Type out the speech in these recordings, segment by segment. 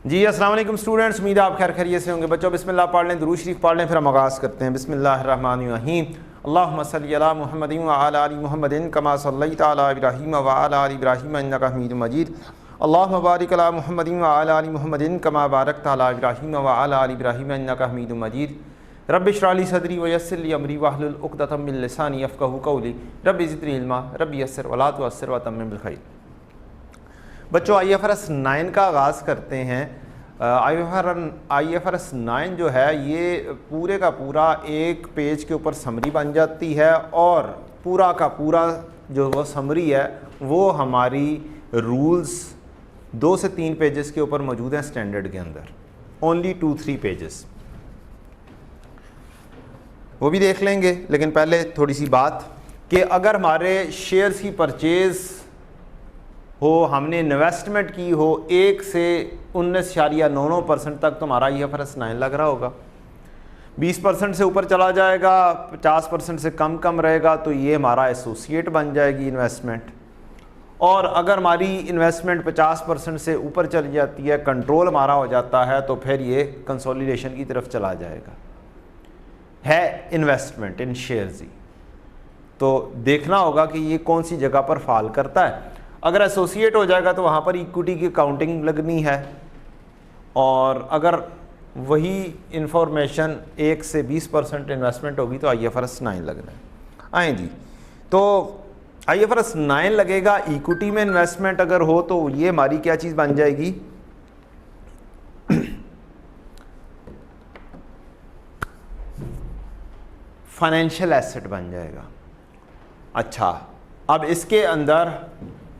जी अस्सलाम वालेकुम स्टूडेंट्स, उम्मीद है आप खैर खैरियत से होंगे। बच्चों बिस्मिल्लाह पढ़ लें, दुरूद शरीफ पढ़ लें, फिर हम आगाज़ करते हैं। बिस्मिल्लाहिर्रहमानिर्रहीम। अल्लाहुम्मा सल्ली अला मुहम्मदिन व अला आलि मुहम्मदिन कमा सल्लैता अला इब्राहीम व अला आलि इब्राहीम इन्नका हमीदुम मजीद। अल्लाहुम्मा बारिक अला मुहम्मदिन व अला आलि मुहम्मदिन कमा बारकता अला इब्राहीम व अला आलि इब्राहीम इन्नका हमीदुम मजीद। रब्बि इश्रह ली सदरी व यस्सिर ली अमरी वहलुल उक़दतम मिन लिसानी यफ़क़हू क़ौली। रब्बि ज़िदनी इल्मा रब्बि यस्सिर व ला तुअस्सिर व तम्मिम बिल खैर। बच्चों IFRS 9 का आगाज़ करते हैं। IFRS 9 जो है ये पूरे का पूरा एक पेज के ऊपर समरी बन जाती है और पूरा का पूरा जो वो समरी है वो हमारी रूल्स 2 से 3 पेजेस के ऊपर मौजूद हैं स्टैंडर्ड के अंदर, ओनली 2-3 पेजेस, वो भी देख लेंगे। लेकिन पहले थोड़ी सी बात कि अगर हमारे शेयर्स की परचेज़ हो, हमने इन्वेस्टमेंट की हो 1 से 19.99% तक, तो हमारा IFRS 9 लग रहा होगा। 20% से ऊपर चला जाएगा, 50% से कम रहेगा, तो ये हमारा एसोसिएट बन जाएगी इन्वेस्टमेंट। और अगर हमारी इन्वेस्टमेंट 50% से ऊपर चली जाती है, कंट्रोल हमारा हो जाता है, तो फिर ये कंसोलिडेशन की तरफ चला जाएगा। है इन्वेस्टमेंट इन शेयर्स ही, तो देखना होगा कि ये कौन सी जगह पर फॉल करता है। अगर एसोसिएट हो जाएगा तो वहाँ पर इक्विटी की काउंटिंग लगनी है, और अगर वही इंफॉर्मेशन 1 से 20% इन्वेस्टमेंट होगी तो IFRS 9 लगना है। आए जी, तो IFRS 9 लगेगा। इक्विटी में इन्वेस्टमेंट अगर हो तो ये हमारी क्या चीज़ बन जाएगी, फाइनेंशियल एसेट बन जाएगा। अच्छा, अब इसके अंदर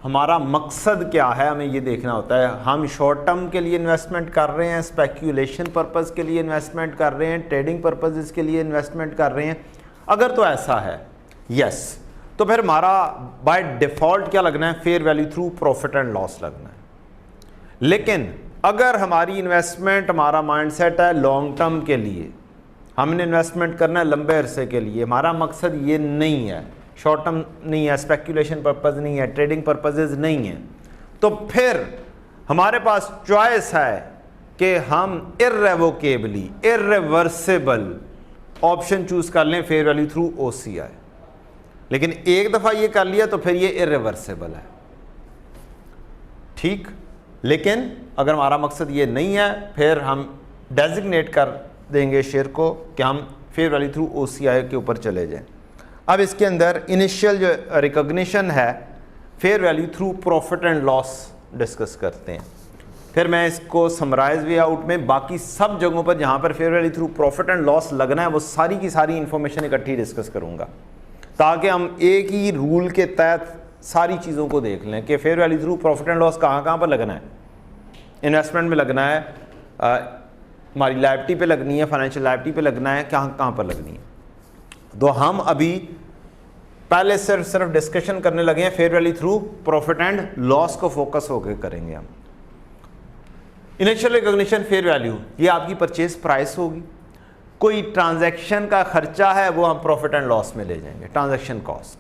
हमारा मकसद क्या है, हमें ये देखना होता है। हम शॉर्ट टर्म के लिए इन्वेस्टमेंट कर रहे हैं, स्पेक्यूलेशन पर्पज़ के लिए इन्वेस्टमेंट कर रहे हैं, ट्रेडिंग पर्पज़ के लिए इन्वेस्टमेंट कर रहे हैं। अगर तो ऐसा है यस, तो फिर हमारा बाय डिफ़ॉल्ट क्या लगना है, fair value through profit and loss लगना है। लेकिन अगर हमारी इन्वेस्टमेंट, हमारा माइंडसेट है लॉन्ग टर्म के लिए, हमने इन्वेस्टमेंट करना है लंबे अरसे के लिए, हमारा मकसद ये नहीं है, शॉर्ट टर्म नहीं है, स्पेक्यूलेशन पर्पज़ नहीं है, ट्रेडिंग पर्पजेज़ नहीं है, तो फिर हमारे पास चॉइस है कि हम इर्रेवोकेबली, इर्रिवर्सिबल ऑप्शन चूज़ कर लें, फेयर वैल्यू थ्रू OCI। लेकिन एक दफ़ा ये कर लिया तो फिर ये इर्रिवर्सिबल है, ठीक। लेकिन अगर हमारा मकसद ये नहीं है, फिर हम डेजिग्नेट कर देंगे शेयर को कि हम फेयर वैल्यू थ्रू OCI के ऊपर चले जाएं। अब इसके अंदर इनिशियल जो रिकॉग्निशन है, fair value through profit and loss discuss करते हैं। फिर मैं इसको समराइज वे आउट में बाकी सब जगहों पर जहाँ पर fair value through profit and loss लगना है वो सारी की सारी इन्फॉर्मेशन इकट्ठी डिस्कस करूँगा, ताकि हम एक ही रूल के तहत सारी चीज़ों को देख लें कि fair value through profit and loss कहाँ पर लगना है। इन्वेस्टमेंट में लगना है, हमारी लायबिलिटी पे लगनी है, फाइनेंशियल लायबिलिटी पे लगना है, कहाँ पर लगनी है। तो हम अभी पहले सिर्फ डिस्कशन करने लगे हैं fair value through profit and loss को फोकस होकर करेंगे हम। इनिशियल रिकॉग्निशन फेयर वैल्यू, ये आपकी परचेज प्राइस होगी। कोई ट्रांजैक्शन का खर्चा है वो हम प्रॉफिट एंड लॉस में ले जाएंगे, ट्रांजैक्शन कॉस्ट।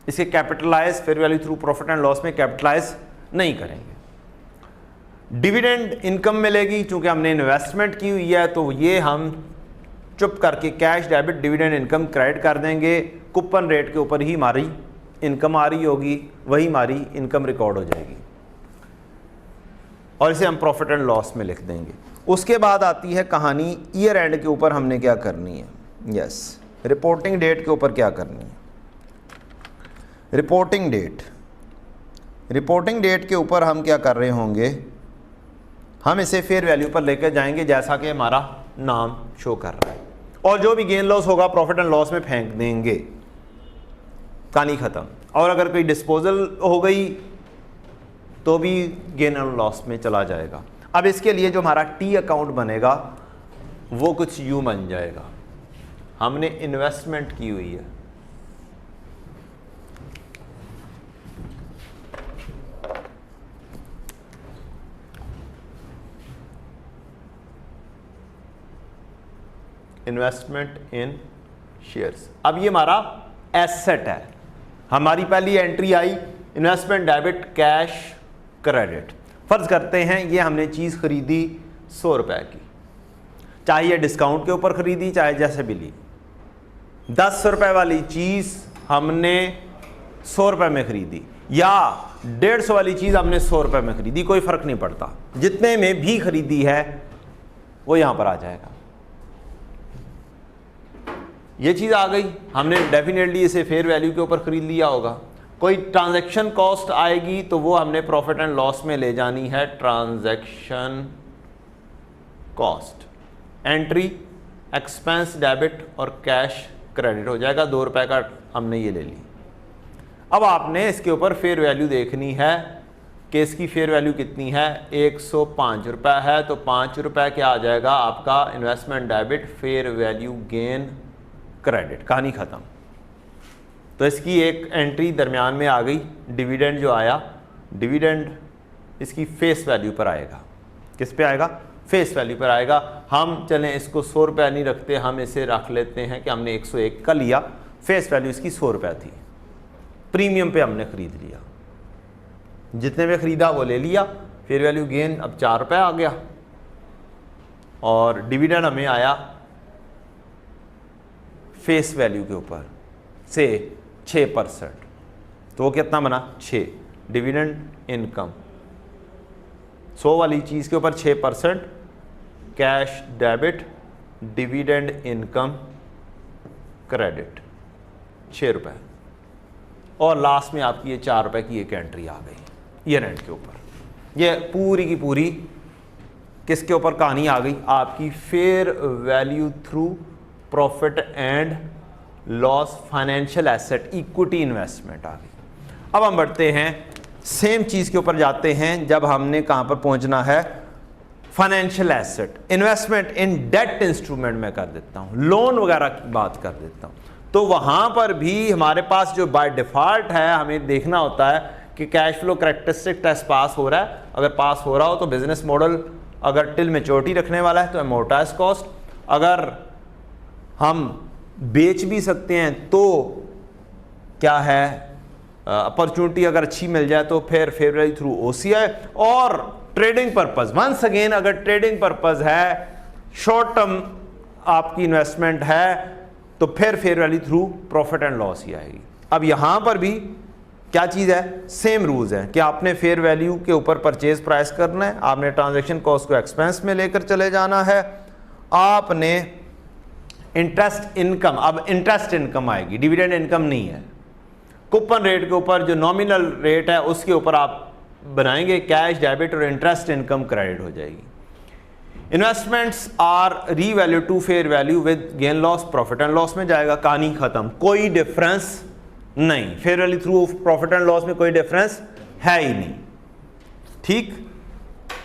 इसे capitalise fair value through profit and loss में कैपिटलाइज नहीं करेंगे। डिविडेंड इनकम मिलेगी, चूंकि हमने इन्वेस्टमेंट की हुई है तो ये हम चुप करके cash debit dividend income credit कर देंगे। कूपन रेट के ऊपर ही हमारी इनकम आ रही होगी, वही हमारी इनकम रिकॉर्ड हो जाएगी और इसे हम प्रॉफिट एंड लॉस में लिख देंगे। उसके बाद आती है कहानी ईयर एंड के ऊपर हमने क्या करनी है, यस, रिपोर्टिंग डेट के ऊपर क्या करनी है। रिपोर्टिंग डेट के ऊपर हम क्या कर रहे होंगे, हम इसे फेयर वैल्यू पर लेकर जाएंगे जैसा कि हमारा नाम शो कर रहा है, और जो भी गेन लॉस होगा प्रॉफिट एंड लॉस में फेंक देंगे, कहानी ख़त्म। और अगर कोई डिस्पोजल हो गई तो भी गेन एंड लॉस में चला जाएगा। अब इसके लिए जो हमारा T अकाउंट बनेगा वो कुछ यूँ बन जाएगा, हमने इन्वेस्टमेंट की हुई है, इन्वेस्टमेंट इन शेयर्स। अब ये हमारा एसेट है, हमारी पहली एंट्री आई इन्वेस्टमेंट डेबिट कैश क्रेडिट। फ़र्ज़ करते हैं ये हमने चीज़ ख़रीदी 100 रुपए की, चाहे ये डिस्काउंट के ऊपर ख़रीदी चाहे जैसे भी ली। 10 रुपए वाली चीज़ हमने 100 रुपए में ख़रीदी या 150 वाली चीज़ हमने 100 रुपए में ख़रीदी, कोई फ़र्क नहीं पड़ता, जितने में भी ख़रीदी है वो यहाँ पर आ जाएगा। ये चीज़ आ गई, हमने डेफिनेटली इसे फेयर वैल्यू के ऊपर ख़रीद लिया होगा। कोई ट्रांजैक्शन कॉस्ट आएगी तो वो हमने प्रॉफिट एंड लॉस में ले जानी है, transaction cost. Entry expense debit और कैश क्रेडिट हो जाएगा, 2 रुपए का हमने ये ले ली। अब आपने इसके ऊपर फेयर वैल्यू देखनी है कि इसकी फेयर वैल्यू कितनी है, 105 रुपये है, तो 5 रुपये क्या आ जाएगा आपका investment debit, fair value gain credit, कहानी ख़त्म। तो इसकी एक एंट्री दरमियान में आ गई, डिविडेंड जो आया, डिविडेंड इसकी फेस वैल्यू पर आएगा। किस पे आएगा? फेस वैल्यू पर आएगा। हम चलें इसको 100 रुपये नहीं रखते, हम इसे रख लेते हैं कि हमने 101 का लिया, फेस वैल्यू इसकी 100 रुपये थी, प्रीमियम पे हमने ख़रीद लिया, जितने में ख़रीदा वो ले लिया, फेयर वैल्यू गेन अब 4 रुपये आ गया और डिविडेंड हमें आया फेस वैल्यू के ऊपर से 6%, तो वो कितना बना 6। डिविडेंड इनकम 100 वाली चीज़ के ऊपर 6%, cash debit, dividend income credit 6 रुपये, और लास्ट में आपकी ये 4 रुपये की एक एंट्री आ गई ईयर एंड के ऊपर। ये पूरी की पूरी किसके ऊपर कहानी आ गई? आपकी fair value through profit and loss financial asset equity investment आ गई। अब हम बढ़ते हैं, सेम चीज़ के ऊपर जाते हैं, जब हमने कहाँ पर पहुँचना है, फाइनेंशियल एसेट इन्वेस्टमेंट इन डेट इंस्ट्रूमेंट में कर देता हूँ, लोन वगैरह की बात कर देता हूँ। तो वहाँ पर भी हमारे पास जो बाय डिफ़ॉल्ट है, हमें देखना होता है कि cash flow characteristic test pass हो रहा है। अगर पास हो रहा हो तो बिजनेस मॉडल अगर टिल मैच्योरिटी रखने वाला है तो अमोर्टाइज कॉस्ट, अगर हम बेच भी सकते हैं तो क्या है अपॉर्चुनिटी अगर अच्छी मिल जाए तो फिर फेयर वैल्यू थ्रू OCI, और ट्रेडिंग पर्पस, वंस अगेन अगर ट्रेडिंग पर्पस है, शॉर्ट टर्म आपकी इन्वेस्टमेंट है, तो फिर fair value through profit and loss ही आएगी। अब यहाँ पर भी क्या चीज़ है, सेम रूल्स हैं कि आपने फेयर वैल्यू के ऊपर परचेज प्राइस करना है, आपने ट्रांजैक्शन कॉस्ट को एक्सपेंस में लेकर चले जाना है, आपने इंटरेस्ट इनकम, अब इंटरेस्ट इनकम आएगी, डिविडेंड इनकम नहीं है। कूपन रेट के ऊपर जो नॉमिनल रेट है उसके ऊपर आप बनाएंगे कैश डेबिट और इंटरेस्ट इनकम क्रेडिट हो जाएगी। Investments are revalue to fair value with gain loss, profit and loss में जाएगा, कहानी खत्म, कोई डिफरेंस नहीं। Fair value through profit and loss में कोई डिफरेंस है ही नहीं, ठीक।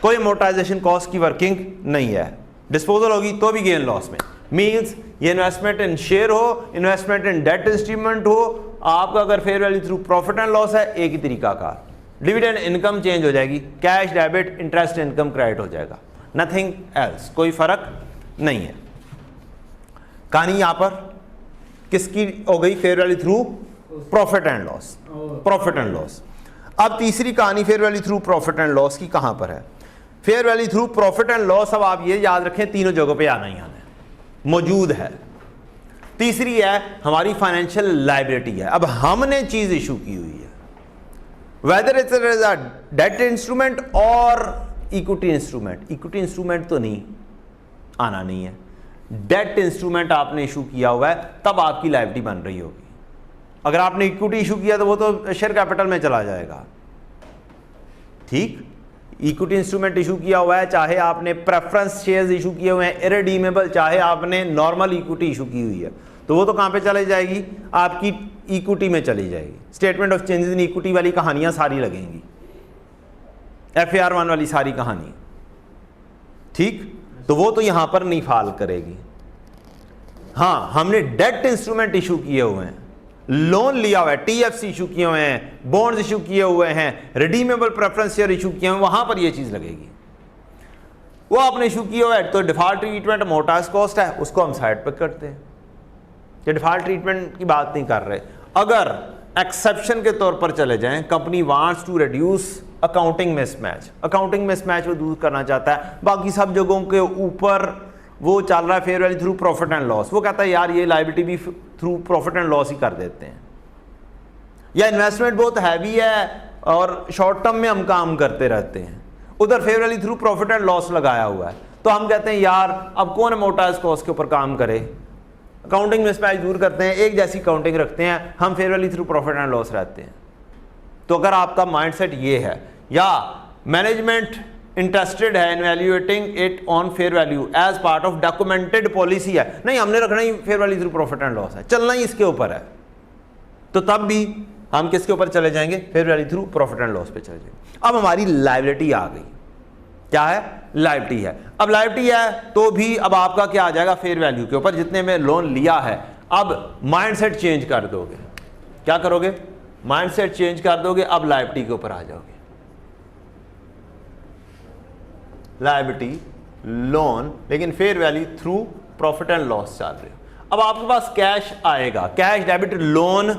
कोई अमोर्टाइजेशन कॉस्ट की वर्किंग नहीं है, डिस्पोजल होगी तो भी गेन लॉस में। मीन्स ये इन्वेस्टमेंट इन शेयर हो, इन्वेस्टमेंट इन डेट इंस्ट्रूमेंट हो, आपका अगर fair value through profit and loss है, एक ही तरीका का, डिविडेंड इनकम चेंज हो जाएगी, cash debit interest income credit हो जाएगा, नथिंग एल्स, कोई फर्क नहीं है। कहानी यहां पर किसकी हो गई? Fair value through profit and loss, profit and loss. अब तीसरी कहानी fair value through profit and loss की कहां पर है? Fair value through profit and loss, अब आप ये याद रखें, तीनों जगहों पे आना ही आना है, मौजूद है। तीसरी है हमारी फाइनेंशियल लायबिलिटी है, अब हमने चीज इशू की हुई है, whether it is a debt instrument और इक्विटी इंस्ट्रूमेंट। इक्विटी इंस्ट्रूमेंट तो नहीं आना नहीं है, डेट इंस्ट्रूमेंट आपने इशू किया हुआ है, तब आपकी लायबिलिटी बन रही होगी। अगर आपने इक्विटी इशू किया तो वो तो शेयर कैपिटल में चला जाएगा, ठीक। इक्विटी इंस्ट्रूमेंट इशू किया हुआ है, चाहे आपने प्रेफरेंस शेयर्स इशू किए हुए हैं इररिडीमेबल, चाहे आपने नॉर्मल इक्विटी इशू की हुई है, तो वो तो कहां पे चली जाएगी? आपकी इक्विटी में चली जाएगी। Statement of changes in equity वाली कहानियां सारी लगेंगी, FAR 1 वाली सारी कहानी, ठीक। तो वो तो यहां पर नहीं फाल करेगी। हाँ, हमने डेट इंस्ट्रूमेंट इशू किए हुए हैं, लोन लिया हुआ है, TFC इशू किए हुए हैं, बॉन्ड्स इशू किए हुए हैं, रिडीमेबल प्रेफरेंस शेयर इशू किए हुए हैं, वहां पर ये चीज लगेगी। वो आपने इशू किया हुआ है तो डिफॉल्ट ट्रीटमेंट अमोर्टाइज कॉस्ट है, उसको हम साइड पर करते हैं, ये डिफॉल्ट ट्रीटमेंट की बात नहीं कर रहे। अगर एक्सेप्शन के तौर पर चले जाएं, company wants to reduce accounting mismatch, accounting mismatch वो दूर करना चाहता है। बाकी सब जगहों के ऊपर वो चल रहा है fair value through profit and loss, वो कहता है यार ये लायबिलिटी भी थ्रू प्रॉफिट एंड लॉस ही कर देते हैं, या इन्वेस्टमेंट बहुत हैवी है और शॉर्ट टर्म में हम काम करते रहते हैं, उधर fair value through profit and loss लगाया हुआ है, तो हम कहते हैं यार अब कौन मोटा इस कॉस्ट के ऊपर काम करे, अकाउंटिंग मिसमैच दूर करते हैं, एक जैसी अकाउंटिंग रखते हैं, हम fair value through profit and loss रहते हैं। तो अगर आपका माइंडसेट ये है, या मैनेजमेंट इंटरेस्टेड है in valuating it on fair value as part of documented policy है, नहीं हमने रखना ही fair value through profit and loss है, चलना ही इसके ऊपर है, तो तब भी हम किसके ऊपर चले जाएंगे, fair value through profit and loss पे चले जाएंगे। अब हमारी लायबिलिटी आ गई, क्या है, लायबिलिटी है। अब लायबिलिटी है तो भी अब आपका क्या आ जाएगा, फेयर वैल्यू के ऊपर जितने में लोन लिया है। अब माइंडसेट चेंज कर दोगे, क्या करोगे, माइंडसेट चेंज कर दोगे, अब लायबिलिटी के ऊपर आ जाओगे, लायबिलिटी लोन, लेकिन fair value through profit and loss चल रहे हो। अब आपके पास कैश आएगा, कैश डेबिट लोन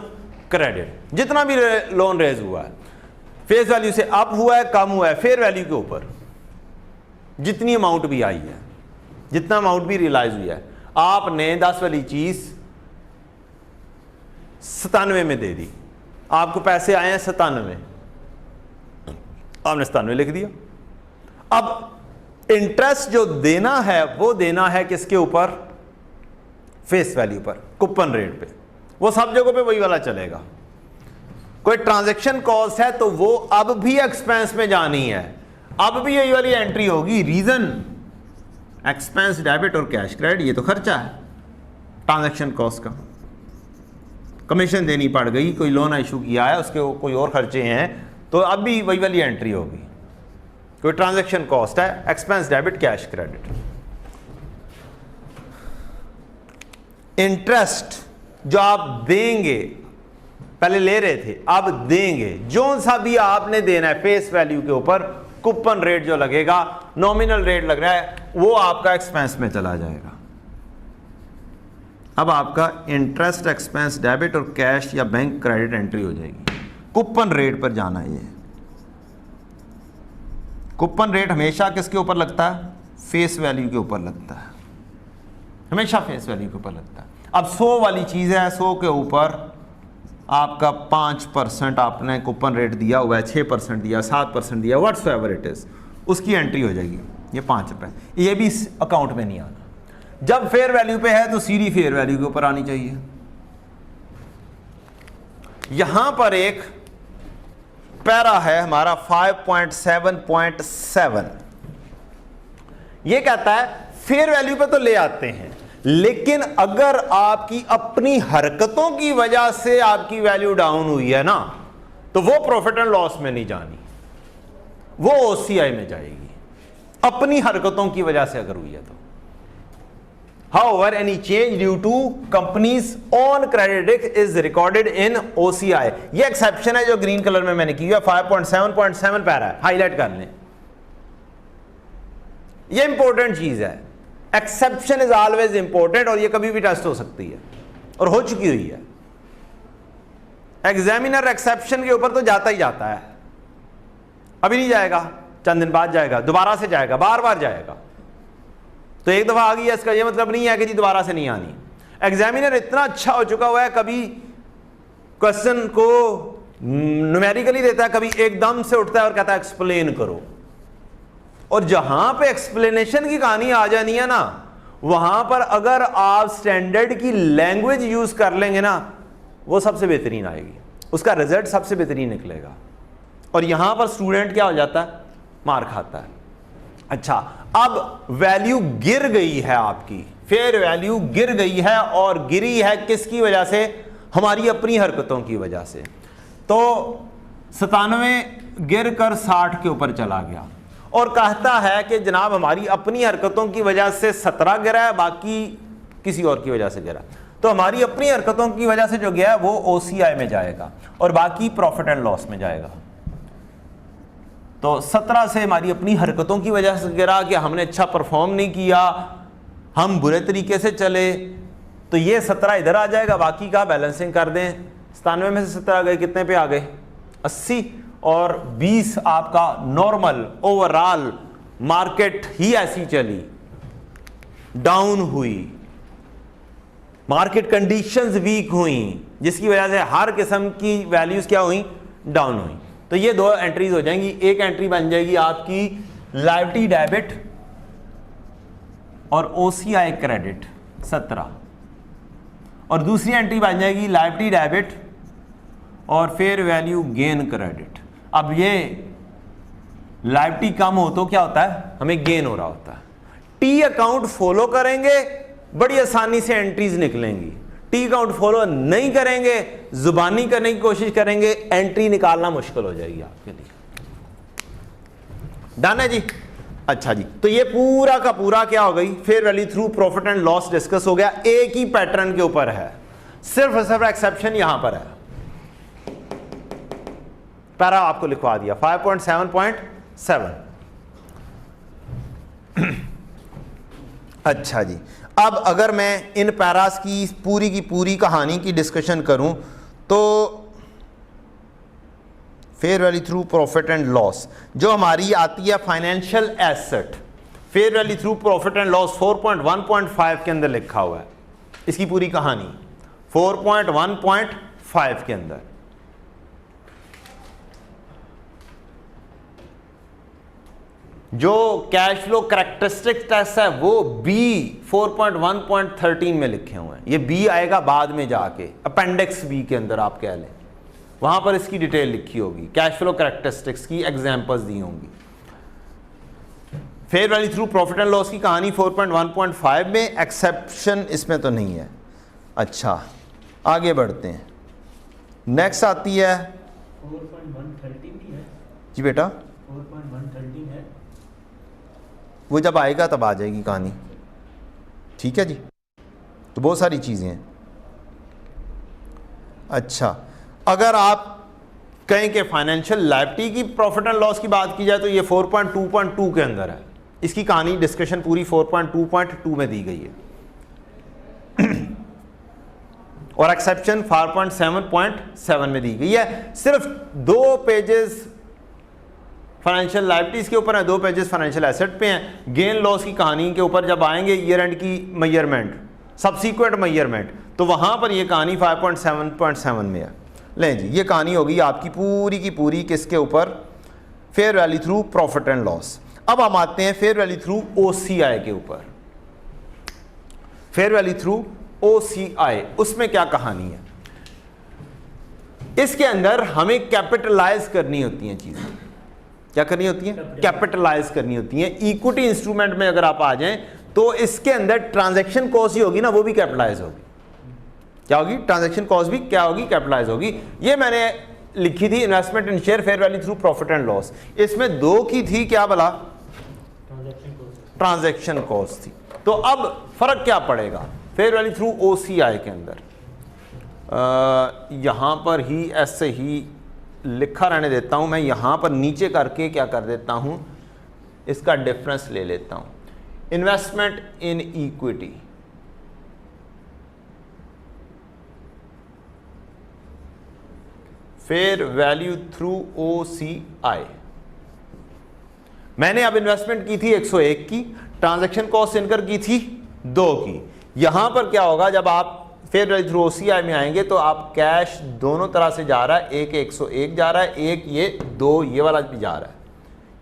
क्रेडिट, जितना भी लोन रेज हुआ है फेस वैल्यू से अप हुआ है कम हुआ है, फेयर वैल्यू के ऊपर जितनी अमाउंट भी आई है, जितना अमाउंट भी रियलाइज हुई है, आपने 10 वाली चीज 97 में दे दी, आपको पैसे आए हैं 97, आपने 97 लिख दिया। अब इंटरेस्ट जो देना है वो देना है किसके ऊपर, फेस वैल्यू पर, कूपन रेट पे, वो सब जगहों पे वही वाला चलेगा। कोई ट्रांजैक्शन कॉस्ट है तो वो अब भी एक्सपेंस में जानी है, अब भी यही वाली एंट्री होगी। रीजन एक्सपेंस डेबिट और कैश क्रेडिट, ये तो खर्चा है ट्रांजैक्शन कॉस्ट का, कमीशन देनी पड़ गई, कोई लोन इशू किया है उसके कोई और खर्चे हैं, तो अब भी वही वाली एंट्री होगी। कोई ट्रांजैक्शन कॉस्ट है, expense debit cash credit. Interest जो आप देंगे, पहले ले रहे थे अब देंगे, जो सा भी आपने देना है फेस वैल्यू के ऊपर, कूपन रेट जो लगेगा, नॉमिनल रेट लग रहा है, वो आपका एक्सपेंस में चला जाएगा। अब आपका इंटरेस्ट, एक्सपेंस डेबिट और कैश या बैंक क्रेडिट एंट्री हो जाएगी। कूपन रेट पर जाना है, ये कूपन रेट हमेशा किसके ऊपर लगता है, फेस वैल्यू के ऊपर लगता है, हमेशा फेस वैल्यू के ऊपर लगता है। अब 100 वाली चीज़ है, 100 के ऊपर आपका 5% आपने कूपन रेट दिया हुआ है, 6% दिया, 7% दिया, व्हाट्स एवर इट इज़, उसकी एंट्री हो जाएगी, ये 5 रुपये, ये भी इस अकाउंट में नहीं आना। जब फेयर वैल्यू पे है तो सीधी फेयर वैल्यू के ऊपर आनी चाहिए। यहां पर एक पैरा है हमारा 5.7.7, ये कहता है फेयर वैल्यू पे तो ले आते हैं, लेकिन अगर आपकी अपनी हरकतों की वजह से आपकी वैल्यू डाउन हुई है ना, तो वो प्रॉफिट एंड लॉस में नहीं जानी, वो ओसीआई में जाएगी, अपनी हरकतों की वजह से अगर हुई है तो। However, any change due to company's own credit risk is recorded in OCI। ये एक्सेप्शन है जो ग्रीन कलर में मैंने की है, 5.7.7 पैरा है, हाईलाइट कर लें, ये इंपॉर्टेंट चीज है। एक्सेप्शन इज ऑलवेज इंपॉर्टेंट, और ये कभी भी टेस्ट हो सकती है और हो चुकी हुई है। एग्जामिनर एक्सेप्शन के ऊपर तो जाता ही जाता है, अभी नहीं जाएगा, चंद दिन बाद जाएगा, दोबारा से जाएगा, बार बार जाएगा। तो एक दफा आ गई है, इसका ये मतलब नहीं है कि जी दोबारा से नहीं आनी। एग्जामिनर इतना अच्छा हो चुका हुआ है, कभी क्वेश्चन को न्यूमेरिकली देता है, कभी एकदम से उठता है और कहता है एक्सप्लेन करो, और जहां पे एक्सप्लेनेशन की कहानी आ जानी है ना, वहां पर अगर आप स्टैंडर्ड की लैंग्वेज यूज कर लेंगे ना, वो सबसे बेहतरीन आएगी, उसका रिजल्ट सबसे बेहतरीन निकलेगा। और यहां पर स्टूडेंट क्या हो जाता है, मार खाता है। अच्छा, अब वैल्यू गिर गई है, आपकी फेयर वैल्यू गिर गई है, और गिरी है किसकी वजह से, हमारी अपनी हरकतों की वजह से। तो 97 गिर कर 60 के ऊपर चला गया, और कहता है कि जनाब हमारी अपनी हरकतों की वजह से 17 गिरा है, बाकी किसी और की वजह से गिरा। तो हमारी अपनी हरकतों की वजह से जो गया है वो ओसीआई में जाएगा, और बाकी प्रॉफिट एंड लॉस में जाएगा। तो 17 से हमारी अपनी हरकतों की वजह से गिरा कि हमने अच्छा परफॉर्म नहीं किया, हम बुरे तरीके से चले, तो ये 17 इधर आ जाएगा, बाकी का बैलेंसिंग कर दें। 97 में से 17 आ गए, कितने पे आ गए, 80, और 20 आपका नॉर्मल ओवरऑल मार्केट ही ऐसी चली, डाउन हुई, मार्केट कंडीशंस वीक हुई, जिसकी वजह से हर किस्म की वैल्यूज क्या हुई, डाउन हुई। तो ये दो एंट्रीज हो जाएंगी। एक एंट्री बन जाएगी आपकी लायबिलिटी डेबिट और OCI क्रेडिट 17, और दूसरी एंट्री बन जाएगी लायबिलिटी डेबिट और फेयर वैल्यू गेन क्रेडिट। अब ये लायबिलिटी कम हो तो क्या होता है, हमें गेन हो रहा होता है। टी अकाउंट फॉलो करेंगे, बड़ी आसानी से एंट्रीज निकलेंगी। टी अकाउंट फॉलो नहीं करेंगे, जुबानी करने की कोशिश करेंगे, एंट्री निकालना मुश्किल हो जाएगी आपके लिए। डन है जी। अच्छा जी, तो ये पूरा का पूरा क्या हो गई, fair value through profit and loss discuss हो गया। एक ही पैटर्न के ऊपर है, सिर्फ एक्सेप्शन यहां पर है। पैरा आपको लिखवा दिया 5.7.7। अच्छा जी, अब अगर मैं इन पैरास की पूरी कहानी की डिस्कशन करूं तो fair value through profit and loss जो हमारी आती है financial asset, fair value through profit and loss 4.1.5 के अंदर लिखा हुआ है। इसकी पूरी कहानी 4.1.5 के अंदर। जो कैश फ्लो करैक्टरिस्टिक्स टेस्ट है वो बी 4.1.13 में लिखे हुए हैं। ये बी आएगा बाद में जाके, अपेंडिक्स बी के अंदर आप कह लें, वहां पर इसकी डिटेल लिखी होगी, कैश फ्लो करैक्टरिस्टिक्स की एग्जांपल्स दी होंगी। Fair value through profit and loss की कहानी 4.1.5 में, एक्सेप्शन इसमें तो नहीं है। अच्छा, आगे बढ़ते हैं। नेक्स्ट आती है 4.113 की है जी बेटा, 4.113 है, वो जब आएगा तब आ जाएगी कहानी। ठीक है जी, तो बहुत सारी चीज़ें हैं। अच्छा, अगर आप कहें कि फाइनेंशियल लायबिलिटी की प्रॉफिट एंड लॉस की बात की जाए तो ये 4.2.2 के अंदर है। इसकी कहानी डिस्कशन पूरी 4.2.2 में दी गई है और एक्सेप्शन 4.7.7 में दी गई है। सिर्फ 2 पेजेस फाइनेंशियल लायबिलिटीज के ऊपर है, 2 पेजेस फाइनेंशियल एसेट पे हैं। गेन लॉस की कहानी के ऊपर जब आएंगे ईयर एंड की मेजरमेंट, सब्सीक्वेंट मेजरमेंट, तो वहां पर ये कहानी 5.7.7 में है। लें जी, ये कहानी होगी आपकी पूरी की पूरी किसके ऊपर, fair value through profit and loss. अब हम आते हैं फेयर वैल्यू थ्रू OCI के ऊपर। फेयर वैल्यू थ्रू OCI, उसमें क्या कहानी है, इसके अंदर हमें कैपिटलाइज करनी होती हैं चीजें। क्या करनी होती है, कैपिटलाइज करनी होती है। इक्विटी इंस्ट्रूमेंट में अगर आप आ जाएं तो इसके अंदर ट्रांजैक्शन कॉस्ट ही होगी ना, वो भी कैपिटलाइज होगी। क्या होगी, ट्रांजैक्शन कॉस्ट भी क्या होगी, कैपिटलाइज होगी। ये मैंने लिखी थी investment in share fair value through profit and loss. इसमें 2 की थी, क्या भला, ट्रांजैक्शन कॉस्ट थी। तो अब फर्क क्या पड़ेगा फेयर वैल्यू थ्रू OCI के अंदर, यहां पर ही ऐसे ही लिखा रहने देता हूं मैं, यहां पर नीचे करके क्या कर देता हूं, इसका डिफरेंस ले लेता हूं। Investment in equity, fair value through OCI। मैंने अब इन्वेस्टमेंट की थी 101 की, ट्रांजैक्शन कॉस्ट इनकर की थी 2 की। यहां पर क्या होगा, जब आप फेयर वैल्यू थ्रू OCI में आएंगे तो आप कैश दोनों तरह से जा रहा है, एक 101 जा रहा है, एक ये 2 ये वाला भी जा रहा है।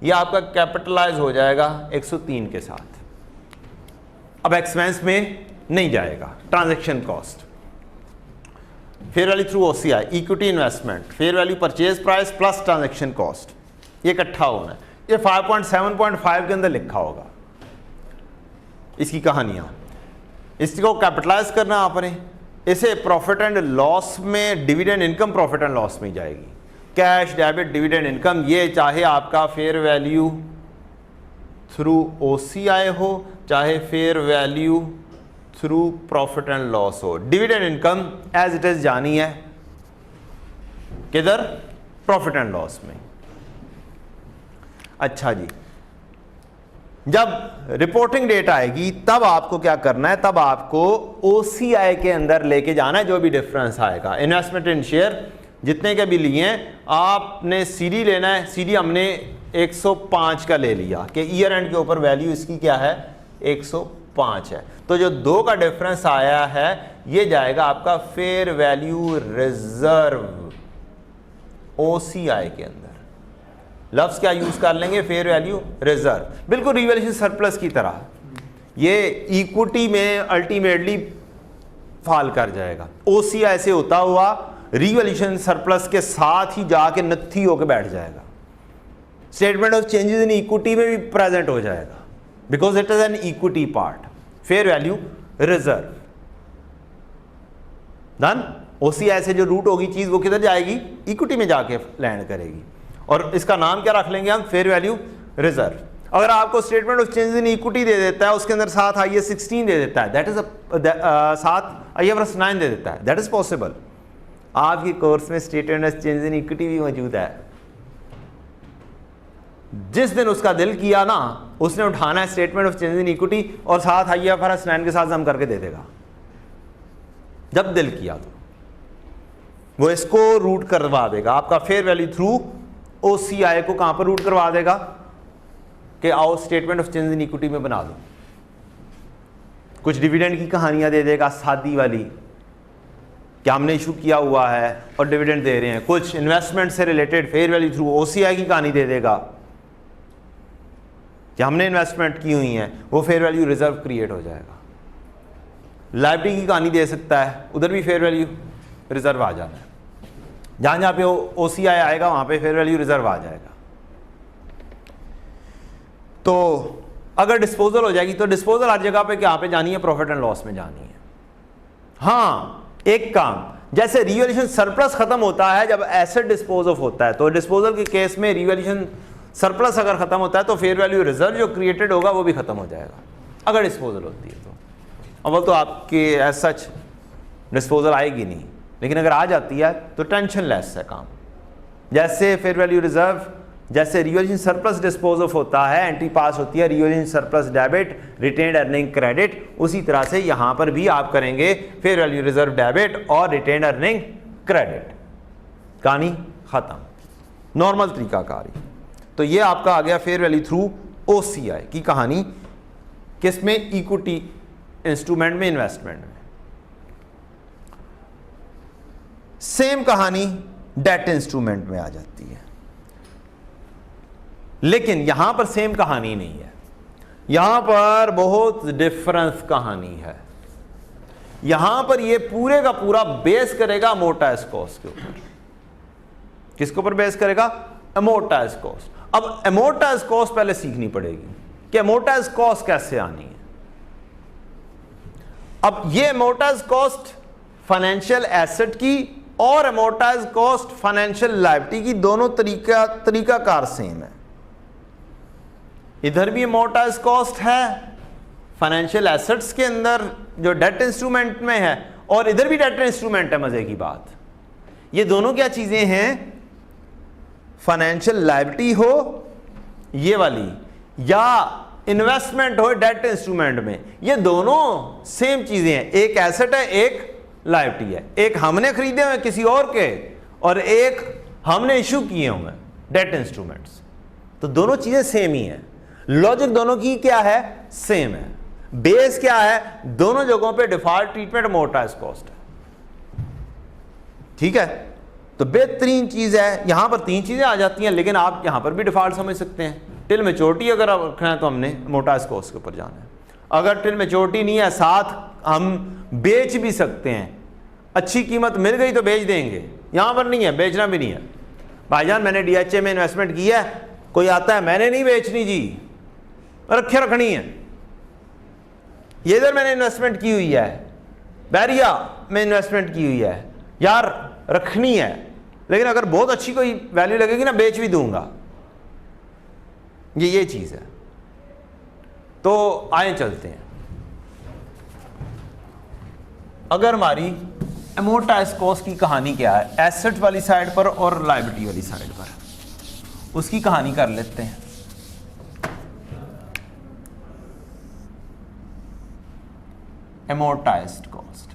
ये आपका कैपिटलाइज हो जाएगा 103 के साथ। अब एक्सपेंस में नहीं जाएगा transaction cost. Fair value through OCI, equity investment, fair value purchase price plus transaction cost, ये इकट्ठा होना है। ये 5.7.5 के अंदर लिखा होगा इसकी कहानियां। इसको कैपिटलाइज करना आपने, इसे प्रॉफिट एंड लॉस में, dividend income profit and loss में जाएगी। कैश डेबिट डिविडेंड इनकम, ये चाहे आपका फेयर वैल्यू थ्रू OCI हो, चाहे fair value through profit and loss हो। Dividend income as it is जानी है किधर, प्रॉफिट एंड लॉस में। अच्छा जी, जब रिपोर्टिंग डेट आएगी तब आपको क्या करना है, तब आपको OCI के अंदर लेके जाना है जो भी डिफरेंस आएगा। इन्वेस्टमेंट इन शेयर जितने के भी लिए हैं, आपने सीडी लेना है। सीडी हमने 105 का ले लिया कि ईयर एंड के ऊपर वैल्यू इसकी क्या है, 105 है। तो जो 2 का डिफरेंस आया है ये जाएगा आपका फेयर वैल्यू रिजर्व OCI के अंदर। लफ्ज क्या यूज कर लेंगे, फेयर वैल्यू रिजर्व, बिल्कुल रिवैल्यूएशन सरप्लस की तरह। ये इक्विटी में अल्टीमेटली फॉल कर जाएगा। OCI से होता हुआ रिवैल्यूएशन सरप्लस के साथ ही जाके नत्थी होकर बैठ जाएगा। Statement of changes in equity में भी प्रेजेंट हो जाएगा because it is an equity part. Fair value reserve done. OCI से जो रूट होगी चीज वो किधर जाएगी, इक्विटी में जाके लैंड करेगी और इसका नाम क्या रख लेंगे हम, फेयर वैल्यू रिजर्व। अगर आपको statement of changes in equity दे देता है, उसके अंदर साथ IAS 16 दे देता है, दैट इज साथ IFRS 9 दे देता है, दैट इज पॉसिबल। आपके कोर्स में statement of changes in equity भी मौजूद है। जिस दिन उसका दिल किया ना, उसने उठाना है statement of changes in equity और साथ IFRS 9 के साथ जम करके दे देगा। जब दिल किया तो वो इसको रूट करवा देगा। आपका फेयर वैल्यू थ्रू OCI को कहां पर रूट करवा देगा कि आओ statement of change in equity में बना दो। कुछ डिविडेंड की कहानियां दे देगा सादी वाली कि हमने इशू किया हुआ है और डिविडेंड दे रहे हैं। कुछ इन्वेस्टमेंट से related fair value through OCI की कहानी दे देगा कि हमने इन्वेस्टमेंट की हुई है, वो फेयर वैल्यू रिजर्व क्रिएट हो जाएगा। लायबिलिटी की कहानी दे सकता है, उधर भी फेयर वैल्यू रिजर्व आ जाना है। जहां जहां पे OCI आएगा वहां पे फेयर वैल्यू रिजर्व आ जाएगा। तो अगर डिस्पोजल हो जाएगी तो डिस्पोजल हर जगह पे क्या पे जानी है, प्रॉफिट एंड लॉस में जानी है। हाँ, एक काम जैसे रिवैल्यूएशन सरप्लस खत्म होता है जब एसेट डिस्पोज ऑफ होता है, तो डिस्पोजल के केस में रिवैल्यूएशन सरप्लस अगर खत्म होता है तो फेयर वैल्यू रिजर्व जो क्रिएटेड होगा वो भी खत्म हो जाएगा अगर डिस्पोजल होती है। तो अब तो आपके एज सच डिस्पोजल आएगी नहीं, लेकिन अगर आ जाती है तो टेंशन लेस है काम। जैसे फेयर वैल्यू रिजर्व, जैसे रिवैल्यूएशन सरप्लस डिस्पोज ऑफ होता है, एंट्री पास होती है revaluation surplus debit, retained earning credit, उसी तरह से यहां पर भी आप करेंगे फेयर वैल्यू रिजर्व डेबिट और रिटेन्ड अर्निंग क्रेडिट। कहानी खत्म, नॉर्मल तरीकाकार। तो ये आपका आ गया फेयर वैल्यू थ्रू OCI की कहानी। किसमें, इक्विटी इंस्ट्रूमेंट में, इन्वेस्टमेंट में। सेम कहानी डेट इंस्ट्रूमेंट में आ जाती है, लेकिन यहां पर सेम कहानी नहीं है, यहां पर बहुत डिफरेंस कहानी है। यहां पर ये पूरे का पूरा बेस करेगा अमोर्टाइज्ड कॉस्ट के ऊपर। किसके ऊपर बेस करेगा, अमोर्टाइज्ड कॉस्ट। अब अमोर्टाइज्ड कॉस्ट पहले सीखनी पड़ेगी कि अमोर्टाइज्ड कॉस्ट कैसे आनी है। अब ये अमोर्टाइज्ड कॉस्ट फाइनेंशियल एसेट की और अमोर्टाइज्ड कॉस्ट फाइनेंशियल लायबिलिटी की, दोनों तरीकाकार सेम है। इधर भी अमोर्टाइज्ड कॉस्ट है फाइनेंशियल एसेट्स के अंदर जो डेट इंस्ट्रूमेंट में है, और इधर भी डेट इंस्ट्रूमेंट है। मजे की बात, ये दोनों क्या चीजें हैं, फाइनेंशियल लायबिलिटी हो ये वाली, या इन्वेस्टमेंट हो डेट इंस्ट्रूमेंट में, ये दोनों सेम चीजें हैं। एक एसेट है, एक लायबिलिटी है। एक हमने खरीदे हुए किसी और के, और एक हमने इशू किए हुए डेट इंस्ट्रूमेंट्स। तो दोनों चीजें सेम ही हैं, लॉजिक दोनों की क्या है, सेम है। बेस क्या है, दोनों जगहों पे डिफॉल्ट ट्रीटमेंट अमोर्टाइज्ड कॉस्ट है। ठीक है, तो बेहतरीन चीज है। यहां पर 3 चीजें आ जाती हैं, लेकिन आप यहां पर भी डिफॉल्ट समझ सकते हैं। टिल मेच्योरिटी अगर आप रखना है तो हमने अमोर्टाइज्ड कॉस्ट के ऊपर जाना है। अगर टिल मेच्योरिटी नहीं है, साथ हम बेच भी सकते हैं, अच्छी कीमत मिल गई तो बेच देंगे। यहां पर नहीं है, बेचना भी नहीं है। भाईजान मैंने DHA में इन्वेस्टमेंट की है, कोई आता है मैंने नहीं बेचनी जी, रखे रखनी है। ये इधर मैंने इन्वेस्टमेंट की हुई है, बैरिया में इन्वेस्टमेंट की हुई है यार, रखनी है, लेकिन अगर बहुत अच्छी कोई वैल्यू लगेगी ना बेच भी दूंगा। ये चीज है। तो आए चलते हैं, अगर हमारी अमोर्टाइज्ड कॉस्ट की कहानी क्या है, एसेट वाली साइड पर और लायबिलिटी वाली साइड पर, उसकी कहानी कर लेते हैं। अमोर्टाइज्ड कॉस्ट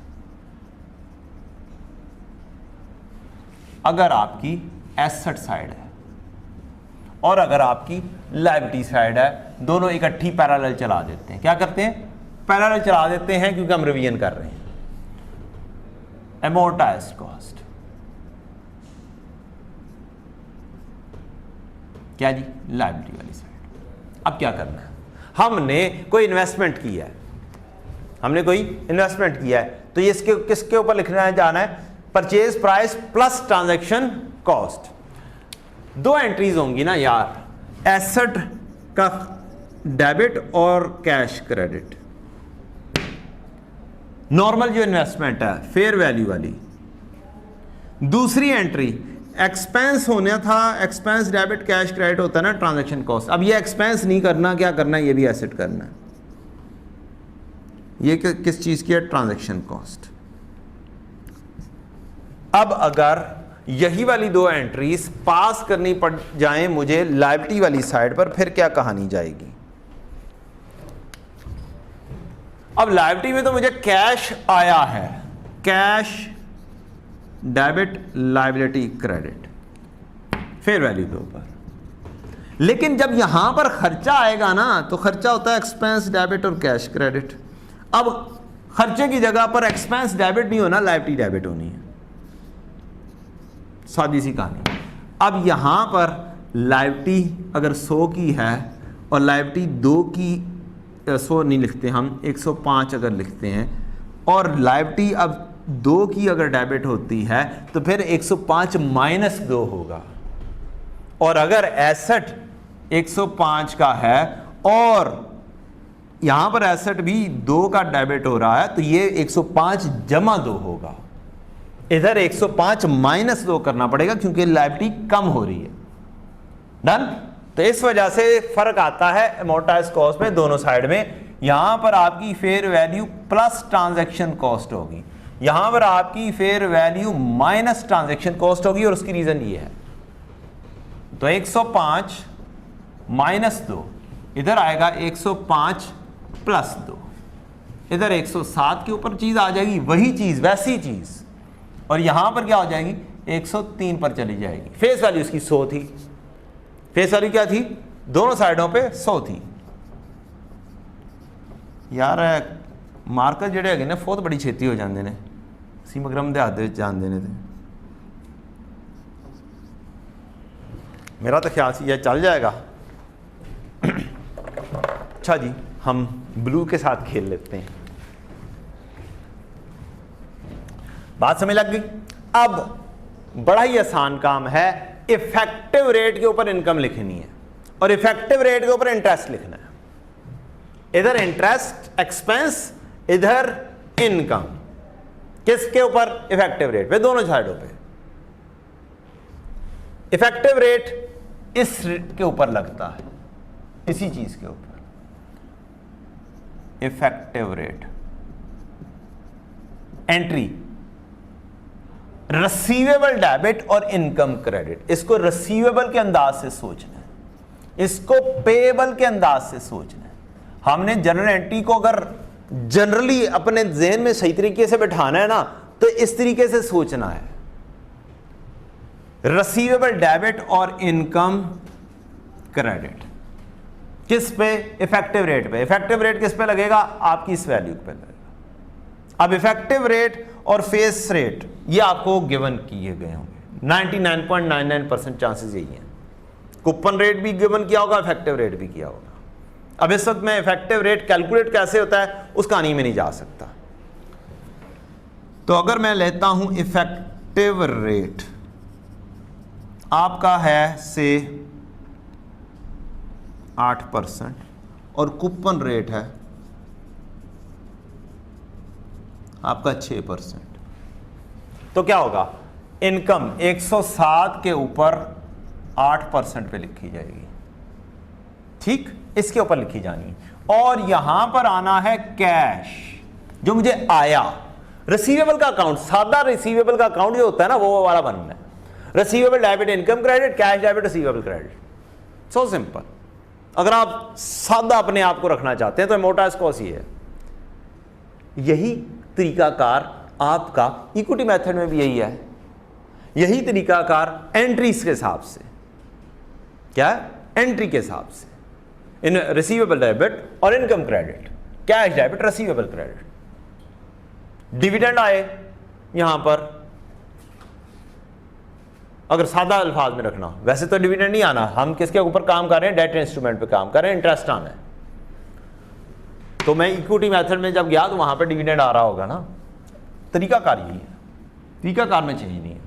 अगर आपकी एसेट साइड है और अगर आपकी लायबिलिटी साइड है, दोनों इकट्ठी पैरेलल चला देते हैं। क्या करते हैं? पैरेलल चला देते हैं, क्योंकि हम रिवीजन कर रहे हैं। अमोर्टाइज्ड कॉस्ट क्या जी? लायबिलिटी वाली साइड। अब क्या करना है? हमने कोई इन्वेस्टमेंट किया है, हमने कोई इन्वेस्टमेंट किया है, तो ये इसके किसके ऊपर लिखना है? जाना है purchase price plus transaction cost. दो एंट्रीज होंगी ना यार, एसेट का डेबिट और कैश क्रेडिट। नॉर्मल जो इन्वेस्टमेंट है फेयर वैल्यू वाली। दूसरी एंट्री एक्सपेंस होना था, एक्सपेंस डेबिट कैश क्रेडिट होता है ना ट्रांजैक्शन कॉस्ट। अब ये एक्सपेंस नहीं करना, क्या करना है? ये भी एसेट करना है। ये किस चीज की है? Transaction cost. अब अगर यही वाली दो एंट्रीज पास करनी पड़ जाएं मुझे लायबिलिटी वाली साइड पर, फिर क्या कहानी जाएगी? अब लायबिलिटी में तो मुझे कैश आया है, cash debit liability credit fair value के ऊपर। लेकिन जब यहां पर खर्चा आएगा ना, तो खर्चा होता है एक्सपेंस डेबिट और कैश क्रेडिट। अब खर्चे की जगह पर एक्सपेंस डेबिट नहीं होना, लायबिलिटी डेबिट होनी है। सादी सी कहानी। अब यहां पर लायबिलिटी अगर 100 की है और लायबिलिटी 2 की, 100 नहीं लिखते हम, 105 अगर लिखते हैं, और लायबिलिटी अब 2 की अगर डेबिट होती है तो फिर 105 माइनस 2 होगा। और अगर एसेट 105 का है और यहां पर एसेट भी 2 का डेबिट हो रहा है, तो ये 105 जमा 2 होगा। इधर 105 माइनस 2 करना पड़ेगा, क्योंकि लायबिलिटी कम हो रही है। डन? तो इस वजह से फर्क आता है अमोर्टाइज्ड कॉस्ट में दोनों साइड में। यहां पर आपकी fair value plus transaction cost होगी, यहां पर आपकी fair value minus transaction cost होगी, और उसकी रीजन ये है। तो 105 माइनस 2, इधर आएगा 105 प्लस 2, इधर 107 के ऊपर चीज आ जाएगी, वही चीज वैसी चीज, और यहां पर क्या हो जाएगी? 103 पर चली जाएगी। फेस वैल्यू इसकी 100 थी। फेस वैल्यू क्या थी? दोनों साइडों पे 100 थी। यार मार्कर ਜਿਹੜੇ ਹੈਗੇ ਨੇ ਬਹੁਤ ਬੜੀ ਛੇਤੀ ਹੋ ਜਾਂਦੇ ਨੇ, ਅਸੀਂ ਮਗਰਮ ਦੇ ਹੱਥ ਦੇ ਵਿੱਚ ਜਾਂਦੇ ਨੇ। ਤੇ मेरा तो ख्याल से यह चल जाएगा। अच्छा जी, हम ब्लू के साथ खेल लेते हैं। बात समझ लग गई? अब बड़ा ही आसान काम है, इफेक्टिव रेट के ऊपर इनकम लिखनी है और इफेक्टिव रेट के ऊपर इंटरेस्ट लिखना है। इधर इंटरेस्ट एक्सपेंस, इधर इनकम। किसके ऊपर? इफेक्टिव रेट पे, दोनों साइडों पे। इफेक्टिव रेट इस के ऊपर लगता है, इसी चीज के ऊपर। Effective rate entry receivable debit और इनकम क्रेडिट। इसको रिसीवेबल के अंदाज से सोचना है, इसको पेएबल के अंदाज से सोचना है। हमने जनरल एंट्री को अगर जनरली अपने ज़हन में सही तरीके से बैठाना है ना, तो इस तरीके से सोचना है। रिसीवेबल डेबिट और इनकम क्रेडिट किस पे? इफेक्टिव रेट पे। इफेक्टिव रेट किस पे लगेगा? आपकी इस वैल्यू पे लगेगा। अब इफेक्टिव रेट और फेस रेट ये आपको गिवन किए गए होंगे। 99.99% चांसेस यही हैं। कूपन रेट भी गिवन किया होगा, इफेक्टिव रेट भी किया होगा। अब इस वक्त मैं इफेक्टिव रेट कैलकुलेट कैसे होता है उस कहानी में नहीं जा सकता। तो अगर मैं लेता हूं इफेक्टिव रेट आपका है से 8% और कूपन रेट है आपका 6%, तो क्या होगा? इनकम 107 के ऊपर 8% पे लिखी जाएगी। ठीक, इसके ऊपर लिखी जानी। और यहां पर आना है कैश, जो मुझे आया। रिसीवेबल का अकाउंट, सादा रिसीवेबल का अकाउंट जो होता है ना, वो वाला बनना है। Receivable debit income credit, cash debit receivable credit. So simple. अगर आप सादा अपने आप को रखना चाहते हैं तो अमोर्टाइज्ड कॉस्ट ही है। यही तरीकाकार आपका इक्विटी मेथड में भी यही है। यही तरीकाकार एंट्रीज के हिसाब से, क्या एंट्री के हिसाब से, इन रिसीवेबल डेबिट और income credit, cash debit, receivable credit. Dividend आए यहां पर, अगर सादा अल्फाज में रखना, वैसे तो डिविडेंड नहीं आना, हम किसके ऊपर काम कर रहे हैं, डेट इंस्ट्रूमेंट पे काम कर रहे हैं, इंटरेस्ट आना है। तो मैं इक्विटी मेथड में जब गया तो वहां पर डिविडेंड आ रहा होगा ना। तरीकाकार यही है, तरीकाकार में चेंज नहीं है।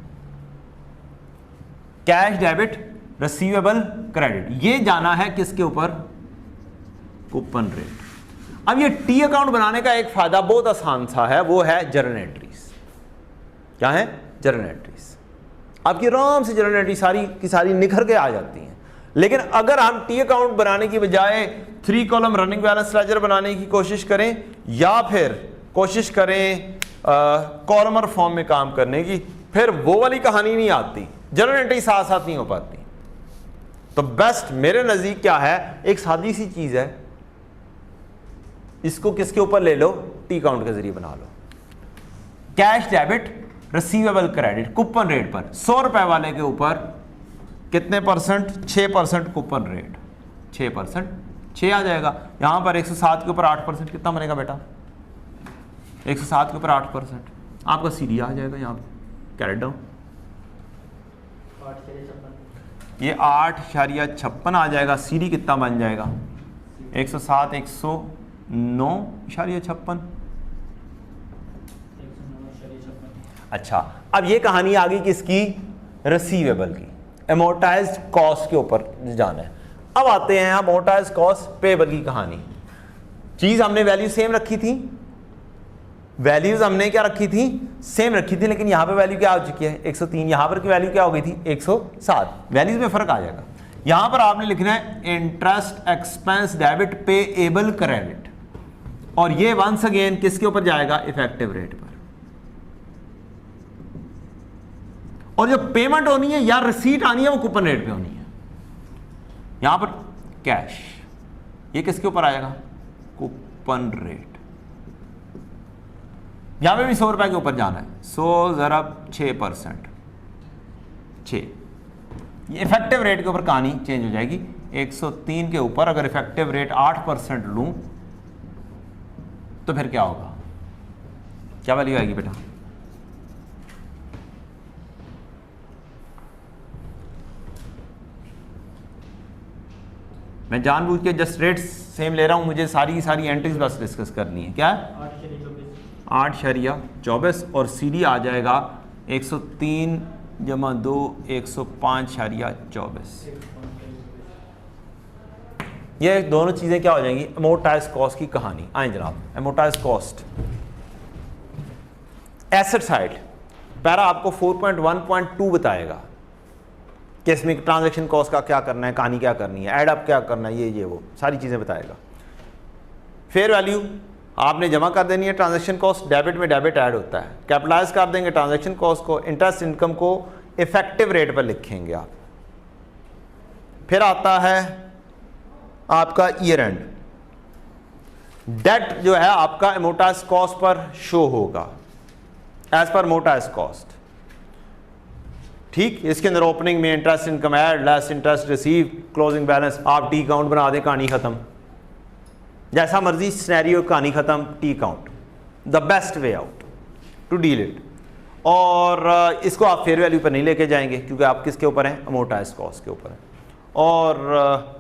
कैश डेबिट, रिसीवेबल क्रेडिट, ये जाना है किसके ऊपर, कूपन रेट। अब ये टी अकाउंट बनाने का एक फायदा बहुत आसान सा है, वो है जर्नल एंट्रीज। क्या है, जर्नल एंट्रीज। आपकी आराम से जर्नल एंट्री सारी की सारी निखर के आ जाती हैं। लेकिन अगर हम टी अकाउंट बनाने की बजाय 3 कॉलम रनिंग बैलेंस लेजर बनाने की कोशिश करें, या फिर कोशिश करें कॉलमर फॉर्म में काम करने की, फिर वो वाली कहानी नहीं आती, जर्नल एंट्री साथ साथ नहीं हो पाती। तो बेस्ट मेरे नजदीक क्या है, एक सादी सी चीज है, इसको किसके ऊपर ले लो, टी अकाउंट के जरिए बना लो। Cash debit, receivable credit, coupon rate पर 100 रुपए वाले के ऊपर कितने परसेंट, 6% कूपन रेट, 6%, 6 आ जाएगा। यहां पर 107 के ऊपर 8%, कितना बनेगा बेटा, 107 के ऊपर 8%, आपका सीडी आ जाएगा यहाँ पर, कैरेट डाउन, ये 8.56 आ जाएगा। सीडी कितना बन जाएगा, 107, 109.56। अच्छा, अब ये कहानी आ गई किसकी, रिसीवेबल की, अमोर्टाइज्ड कॉस्ट के ऊपर जाना है। अब आते हैं अमोर्टाइज्ड कॉस्ट पेबल की कहानी। चीज हमने वैल्यू सेम रखी थी, वैल्यूज हमने क्या रखी थी, सेम रखी थी, लेकिन यहां पे वैल्यू क्या हो चुकी है, 103। यहां पर की वैल्यू क्या हो गई थी, 107। वैल्यूज में फर्क आ जाएगा। यहां पर आपने लिखना है interest expense debit payable credit, और ये वंस अगेन किसके ऊपर जाएगा, इफेक्टिव रेट पर। और जो पेमेंट होनी है या रिसीट आनी है वो कूपन रेट पे होनी है। यहां पर कैश, ये किसके ऊपर आएगा, कूपन रेट। यहां पे भी 100 रुपए के ऊपर जाना है, 100 ज़रब 6%, 6। ये इफेक्टिव रेट के ऊपर कहानी चेंज हो जाएगी। 103 के ऊपर अगर इफेक्टिव रेट 8% लूं तो फिर क्या होगा, क्या वैल्यू आएगी बेटा, मैं जानबूझ के जस्ट रेट सेम ले रहा हूं, मुझे सारी सारी एंट्रीज बस डिस्कस करनी है। क्या है, 8.24, और सीडी आ जाएगा 103 + 2 105.24। ये दोनों चीजें क्या हो जाएंगी, अमोर्टाइज्ड कॉस्ट की कहानी। आए जनाब, amortised cost asset side, para आपको 4.1.2 बताएगा कि इसमें ट्रांजैक्शन कॉस्ट का क्या करना है, कहानी क्या करनी है, एड अप क्या करना है, ये वो सारी चीज़ें बताएगा। फेयर वैल्यू आपने जमा कर देनी है, ट्रांजैक्शन कॉस्ट डेबिट में डेबिट ऐड होता है, कैपिटलाइज कर देंगे ट्रांजैक्शन कॉस्ट को, इंटरेस्ट इनकम को इफेक्टिव रेट पर लिखेंगे आप। फिर आता है आपका ईयर एंड, डेट जो है आपका अमोर्टाइज्ड कॉस्ट पर शो होगा एज पर अमोर्टाइज्ड कॉस्ट। ठीक, इसके अंदर ओपनिंग में interest income add, less interest receive, closing balance, आप टी अकाउंट बना दें, कहानी खत्म। जैसा मर्जी सिनेरियो, कहानी खत्म, T account the best way out to deal it. और इसको आप फेयर वैल्यू पर नहीं लेके जाएंगे क्योंकि आप किसके ऊपर हैं, अमोर्टाइज्ड कॉस्ट के ऊपर है। और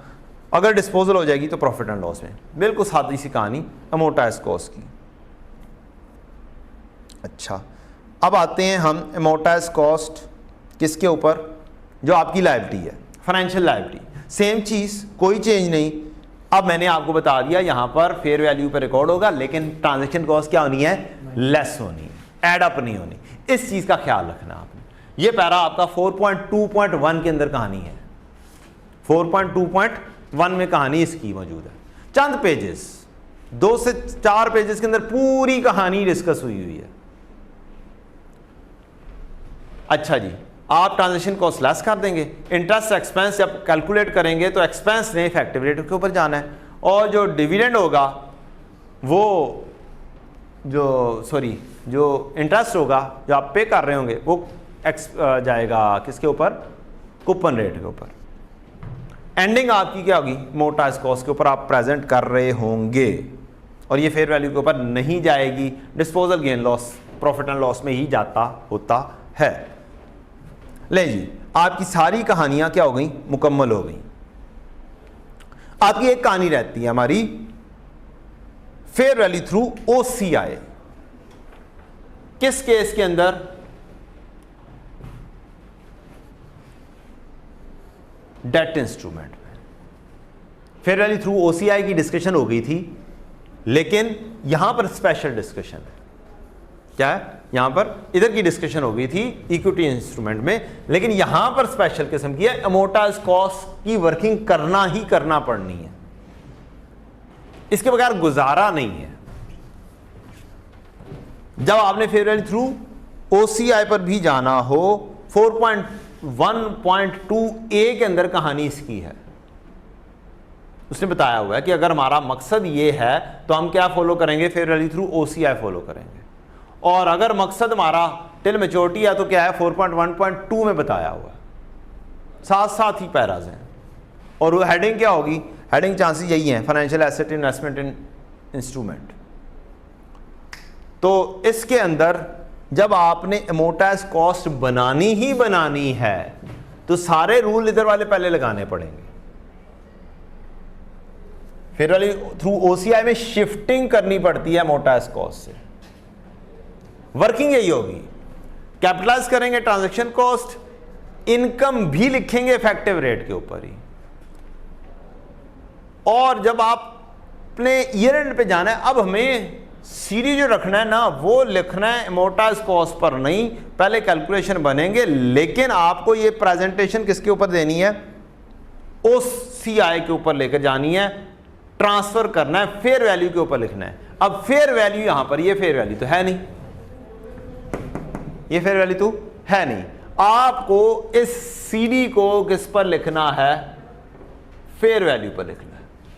अगर डिस्पोजल हो जाएगी तो प्रॉफिट एंड लॉस में। बिल्कुल सादी सी कहानी अमोर्टाइज्ड कॉस्ट की। अच्छा, अब आते हैं हम अमोर्टाइज्ड कॉस्ट किसके ऊपर, जो आपकी लायबिलिटी है, फाइनेंशियल लायबिलिटी। सेम चीज़, कोई चेंज नहीं। अब मैंने आपको बता दिया यहाँ पर फेयर वैल्यू पर रिकॉर्ड होगा, लेकिन ट्रांजैक्शन कॉस्ट क्या होनी है, लेस होनी है, एड अप नहीं होनी। इस चीज़ का ख्याल रखना आपने। ये पैरा आपका 4.2.1 के अंदर कहानी है, 4.2.1 में कहानी इसकी मौजूद है। चंद पेजेस, 2 से 4 पेजेस के अंदर पूरी कहानी डिस्कस हुई है। अच्छा जी, आप ट्रांजैक्शन कॉस्ट लेस कर देंगे, इंटरेस्ट एक्सपेंस जब कैलकुलेट करेंगे तो एक्सपेंस ने इफेक्टिव रेट के ऊपर जाना है, और जो डिविडेंड होगा वो जो इंटरेस्ट होगा जो आप पे कर रहे होंगे वो जाएगा किसके ऊपर, कूपन रेट के ऊपर। एंडिंग आपकी क्या होगी, अमोर्टाइज्ड कॉस्ट के ऊपर आप प्रेजेंट कर रहे होंगे और ये फेयर वैल्यू के ऊपर नहीं जाएगी, disposal gain loss profit and loss में ही जाता होता है। ले जी, आपकी सारी कहानियां क्या हो गई, मुकम्मल हो गई। आपकी एक कहानी रहती है हमारी फेयर वैल्यू थ्रू ओसीआई। किस केस के अंदर, डेट इंस्ट्रूमेंट में। फेयर वैल्यू थ्रू ओसीआई की डिस्कशन हो गई थी, लेकिन यहां पर स्पेशल डिस्कशन है। क्या है, यहां पर इधर की डिस्कशन हो गई थी इक्विटी इंस्ट्रूमेंट में, लेकिन यहां पर स्पेशल किस्म की है, अमोर्टाइज्ड कॉस्ट की वर्किंग करना ही करना पड़नी है, इसके बगैर गुजारा नहीं है। जब आपने फेयर वैल्यू थ्रू ओसीआई पर भी जाना हो, 4.1.2a के अंदर कहानी इसकी है। उसने बताया हुआ है कि अगर हमारा मकसद ये है तो हम क्या फॉलो करेंगे, fair value through OCI follow करेंगे। और अगर मकसद हमारा टिल मैच्योरिटी है तो क्या है, 4.1.2 में बताया हुआ है, साथ साथ ही पैराज हैं। और वो हेडिंग क्या होगी, हेडिंग चांसेस यही हैं, फाइनेंशियल एसेट इन्वेस्टमेंट इन इंस्ट्रूमेंट। तो इसके अंदर जब आपने अमोर्टाइज्ड कॉस्ट बनानी ही बनानी है तो सारे रूल इधर वाले पहले लगाने पड़ेंगे। फेयर वैल्यू थ्रू ओसीआई में शिफ्टिंग करनी पड़ती है अमोर्टाइज्ड कॉस्ट से। वर्किंग यही होगी, कैपिटलाइज करेंगे ट्रांजैक्शन कॉस्ट, इनकम भी लिखेंगे इफेक्टिव रेट के ऊपर ही। और जब आपने ईयर एंड पे जाना है, अब हमें सीडी जो रखना है ना, वो लिखना है अमोर्टाइज्ड कॉस्ट पर नहीं, पहले कैलकुलेशन बनेंगे, लेकिन आपको ये प्रेजेंटेशन किसके ऊपर देनी है, ओसीआई के ऊपर लेकर जानी है, ट्रांसफर करना है, फेयर वैल्यू के ऊपर लिखना है। अब फेयर वैल्यू यहां पर, ये फेयर वैल्यू तो है नहीं, ये फेयर वैल्यू तो है नहीं, आपको इस सीडी को किस पर लिखना है, फेयर वैल्यू पर लिखना है।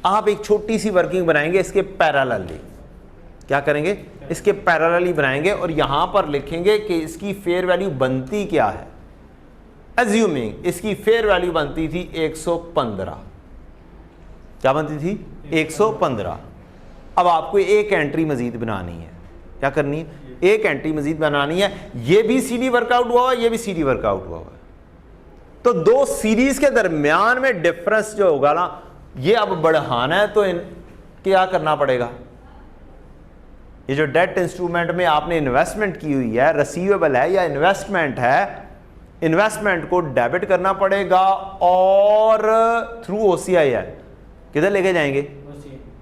आप एक छोटी सी वर्किंग बनाएंगे इसके पैरेलली, क्या करेंगे, इसके पैरेलली बनाएंगे और यहां पर लिखेंगे कि इसकी फेयर वैल्यू बनती क्या है। एज्यूमिंग इसकी फेयर वैल्यू बनती थी 115, क्या बनती थी, 115। अब आपको एक एंट्री मजीद बनानी है, क्या करनी है, एक एंट्री मजीद बनानी है। ये भी सीडी वर्कआउट हुआ हुआ है, ये भी सीडी वर्कआउट हुआ हुआ है, तो दो सीरीज के दरमियान में डिफरेंस जो होगा ना, ये अब बढ़ाना है तो क्या करना पड़ेगा, ये जो डेट इंस्ट्रूमेंट में आपने इन्वेस्टमेंट की हुई है, रिसीवेबल है या इन्वेस्टमेंट है, इन्वेस्टमेंट को डेबिट करना पड़ेगा और थ्रू ओसीआई है, किधर लेके जाएंगे,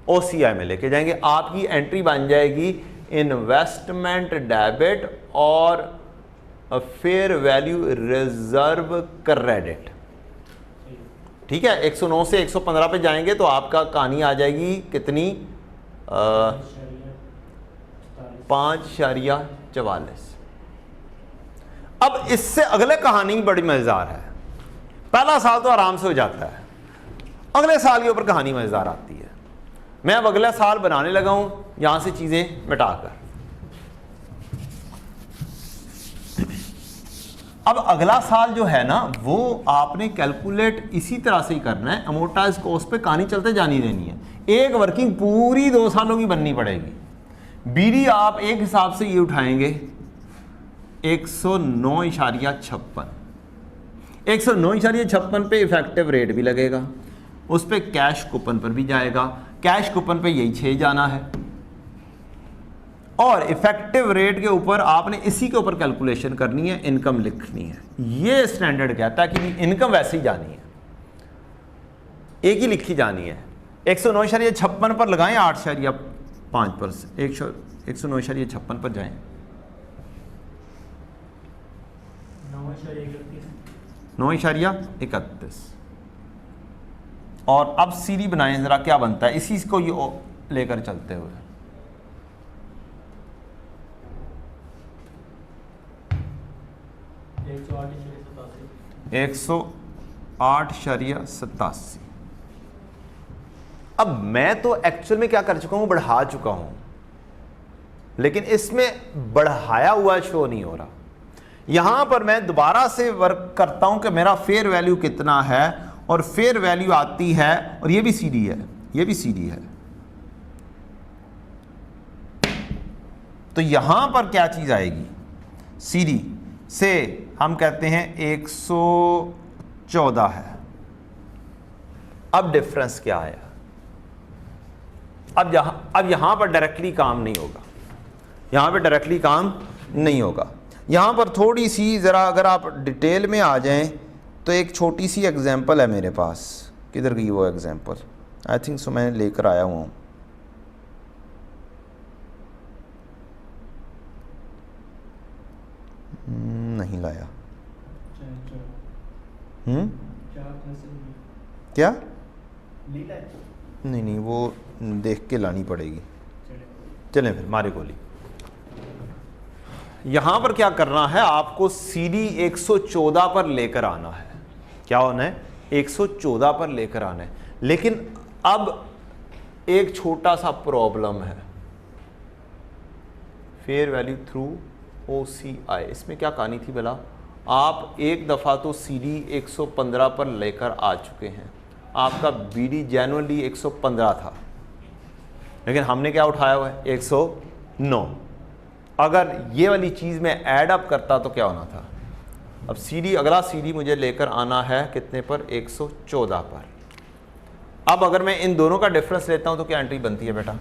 ओसीआई में लेके जाएंगे। आपकी एंट्री बन जाएगी इन्वेस्टमेंट डेबिट और फेयर वैल्यू रिजर्व क्रेडिट। ठीक है, 109 से 115 पे जाएंगे तो आपका कहानी आ जाएगी कितनी, 5.44। अब इससे अगले कहानी बड़ी मजेदार है। पहला साल तो आराम से हो जाता है, अगले साल के ऊपर कहानी मजेदार आती है। मैं अब अगला साल बनाने लगा हूं यहां से चीजें मिटाकर। अब अगला साल जो है ना, वो आपने कैलकुलेट इसी तरह से ही करना है, अमोर्टाइज्ड कॉस्ट पे कहानी चलते जानी रहनी है। एक वर्किंग पूरी 2 सालों की बननी पड़ेगी। बीडी आप एक हिसाब से ये उठाएंगे 109.56, 109.56 पे इफेक्टिव रेट भी लगेगा, उस पे कैश कूपन पर भी जाएगा, कैश कूपन पे यही 6 जाना है, और इफेक्टिव रेट के ऊपर आपने इसी के ऊपर कैलकुलेशन करनी है, इनकम लिखनी है। ये स्टैंडर्ड कहता है कि इनकम वैसे ही जानी है, एक ही लिखी जानी है। 109.56 पर लगाएं 8.5%, 109.56 पर जाएं, 9.31। और अब सीडी बनाएं जरा, क्या बनता है इसी को ये लेकर चलते हुए, एक 108.87। अब मैं तो एक्चुअल में क्या कर चुका हूं, बढ़ा चुका हूं, लेकिन इसमें बढ़ाया हुआ शो नहीं हो रहा। यहां पर मैं दोबारा से वर्क करता हूं कि मेरा फेयर वैल्यू कितना है, और फेयर वैल्यू आती है, और ये भी सीडी है, ये भी सीडी है। तो यहां पर क्या चीज आएगी, सीडी से हम कहते हैं 114 है। अब डिफरेंस क्या आया, अब यहां पर डायरेक्टली काम नहीं होगा, यहां पर डायरेक्टली काम नहीं होगा। यहां पर थोड़ी सी ज़रा अगर आप डिटेल में आ जाएं तो एक छोटी सी एग्जांपल है मेरे पास, किधर गई वो एग्जांपल, आई थिंक सो मैं लेकर आया हूँ। नहीं लाया। क्या नहीं, वो देख के लानी पड़ेगी। चलें फिर मारे गोली। यहां पर क्या करना है, आपको सीडी 114 पर लेकर आना है। क्या होना है, 114 पर लेकर आना है। लेकिन अब एक छोटा सा प्रॉब्लम है, फेयर वैल्यू थ्रू OCI। इसमें क्या कहानी थी भला, आप एक दफ़ा तो CD 115 पर लेकर आ चुके हैं, आपका BD जेन्युइनली 115 था, लेकिन हमने क्या उठाया हुआ है 109। अगर ये वाली चीज़ में ऐड अप करता तो क्या होना था। अब CD, अगला CD मुझे लेकर आना है कितने पर, 114 पर। अब अगर मैं इन दोनों का डिफरेंस लेता हूं तो क्या एंट्री बनती है बेटा, इन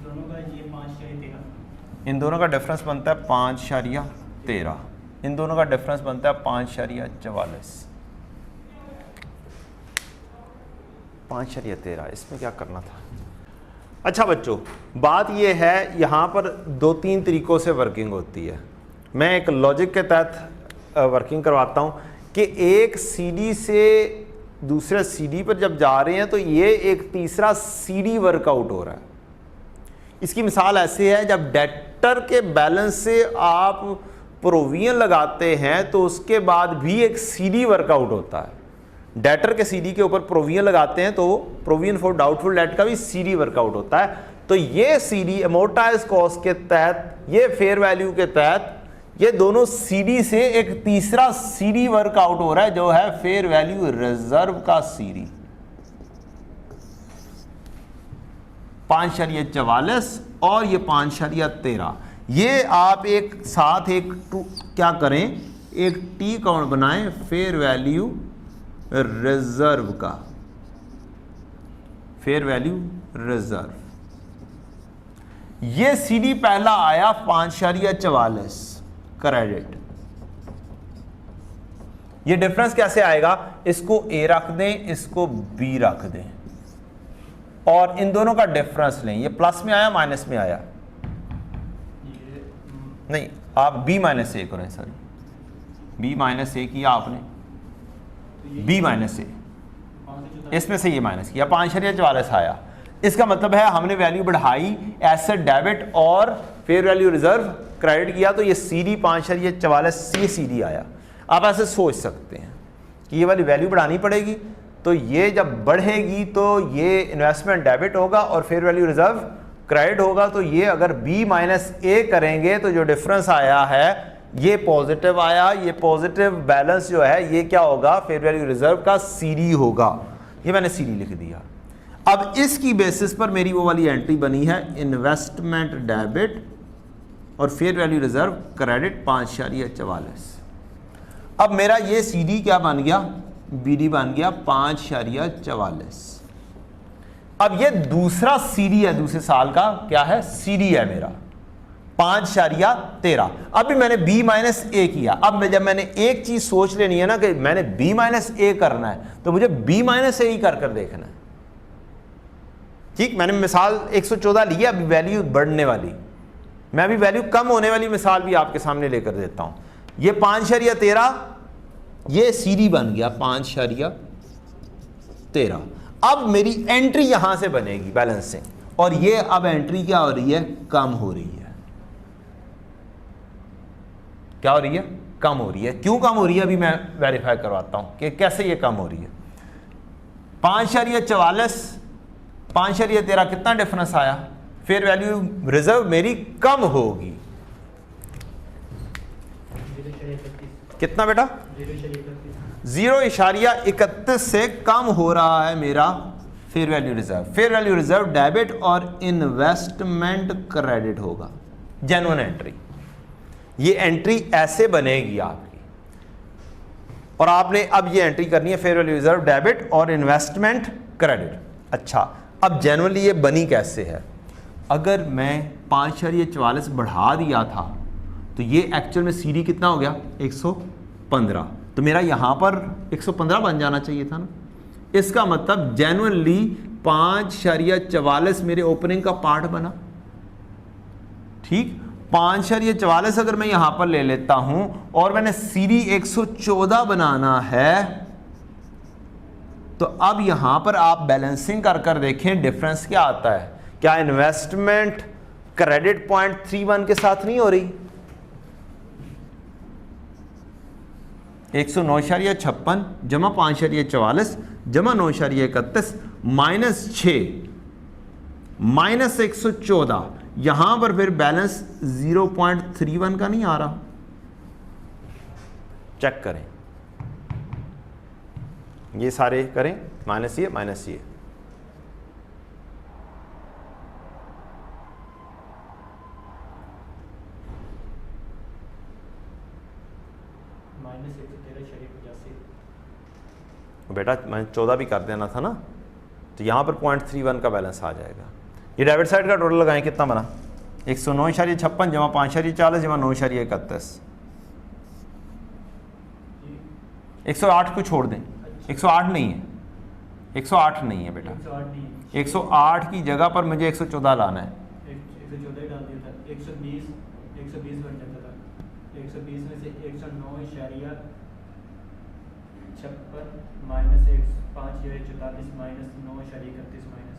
दोनों का ये 5/13, इन दोनों का डिफरेंस बनता है 5/13, इन दोनों का डिफरेंस बनता है 5/44, 5/13। इसमें क्या करना था। अच्छा बच्चों, बात यह है यहाँ पर 2-3 तरीक़ों से वर्किंग होती है। मैं एक लॉजिक के तहत वर्किंग करवाता हूँ कि एक CD से दूसरे CD पर जब जा रहे हैं तो ये एक तीसरा CD वर्कआउट हो रहा है। इसकी मिसाल ऐसे है, जब डेटर के बैलेंस से आप प्रोविजन लगाते हैं तो उसके बाद भी एक CD वर्कआउट होता है। डेटर के CD के ऊपर प्रोविजन लगाते हैं तो प्रोविजन फॉर डाउटफुल डेट का भी CD वर्कआउट होता है। तो ये CD अमोर्टाइज कॉस्ट के तहत, ये फेयर वैल्यू के तहत, ये दोनों CD से एक तीसरा CD वर्कआउट हो रहा है जो है फेयर वैल्यू रिजर्व का CD। 5/44 और ये 5/13। ये आप एक साथ एक क्या करें, एक टी काउंट बनाएं फेयर वैल्यू रिजर्व का, फेयर वैल्यू रिजर्व। ये CD पहला आया 5/44 क्रेडिट। ये डिफरेंस कैसे आएगा, इसको A रख दें, इसको B रख दें और इन दोनों का डिफरेंस लें। ये प्लस में आया माइनस में आया, नहीं आप B-A करें, सॉरी B-A किया आपने, B-A, इसमें से ये माइनस किया, 5/44 आया। इसका मतलब है हमने वैल्यू बढ़ाई, एसेट डेबिट और फेयर वैल्यू रिजर्व क्रेडिट किया, तो ये CD 5/44 ये CD आया। आप ऐसे सोच सकते हैं कि ये वाली वैल्यू बढ़ानी पड़ेगी, तो ये जब बढ़ेगी तो ये इन्वेस्टमेंट डेबिट होगा और फेयर वैल्यू रिजर्व क्रेडिट होगा। तो ये अगर B-A करेंगे तो जो डिफरेंस आया है ये पॉजिटिव आया, ये पॉजिटिव बैलेंस जो है ये क्या होगा, फेयर वैल्यू रिजर्व का CD होगा। ये मैंने CD लिख दिया। अब इसकी बेसिस पर मेरी वो वाली एंट्री बनी है, इन्वेस्टमेंट डेबिट और फेयर वैल्यू रिजर्व क्रेडिट 5/44। अब मेरा ये CD क्या बन गया, BD बन गया 5/44। अब ये दूसरा CD है, दूसरे साल का क्या है, CD है मेरा 5/13। अभी मैंने B-A किया। अब जब मैंने एक चीज सोच लेनी है ना कि मैंने B-A करना है, तो मुझे B-A ही कर देखना है। ठीक, मैंने मिसाल 114 लिया, अभी वैल्यू बढ़ने वाली, मैं अभी वैल्यू कम होने वाली मिसाल भी आपके सामने लेकर देता हूं। ये 5/13, ये CD बन गया 5/13। अब मेरी एंट्री यहां से बनेगी बैलेंसिंग, और ये अब एंट्री क्या हो रही है, कम हो रही है। क्या हो रही है, कम हो रही है। क्यों कम हो रही है, अभी मैं वेरीफाई करवाता हूं कि कैसे ये कम हो रही है। 5/44 5/13 कितना डिफरेंस आया, फेयर वैल्यू रिजर्व मेरी कम होगी। कितना बेटा? 0.31 से कम हो रहा है मेरा fair value reserve. Fair value reserve debit और इन्वेस्टमेंट क्रेडिट होगा, जेन्युइन एंट्री। ये एंट्री ऐसे बनेगी आपकी, और आपने अब ये एंट्री करनी है फेयर वैल्यू रिजर्व डेबिट और इन्वेस्टमेंट क्रेडिट। अच्छा, अब जेन्युइनली ये बनी कैसे है? अगर मैं 5.44 बढ़ा दिया था तो ये एक्चुअल में सीडी कितना हो गया? 115। तो मेरा यहां पर 115 बन जाना चाहिए था ना। इसका मतलब जेन्युइनली 5.44 मेरे ओपनिंग का पार्ट बना। ठीक, 5.44 अगर मैं यहां पर ले लेता हूं और मैंने सीडी 114 बनाना है, तो अब यहां पर आप बैलेंसिंग कर देखें डिफरेंस क्या आता है। क्या इन्वेस्टमेंट क्रेडिट 0.31 के साथ नहीं हो रही? 109.56 जमा 5.44 जमा 9.31 माइनस 6 माइनस 114, यहां पर फिर बैलेंस 0.31 का नहीं आ रहा। चेक करें, ये सारे करें, माइनस ये माइनस ये, बेटा मैंने 14 भी कर देना था ना, तो यहाँ पर 0.31 का बैलेंस आ जाएगा। ये डेबिट साइड का टोटल लगाएं, कितना बना? 109.56 जमा 5.40 जमा 9.31। 108 को छोड़ दें, 108 नहीं है, 108 नहीं है बेटा, 108 की जगह पर मुझे 114 लाना है। 114 डाल दिया था, 120 बन जाता था। 120 में से 109.56 माइनस 5.44 माइनस 9.31 माइनस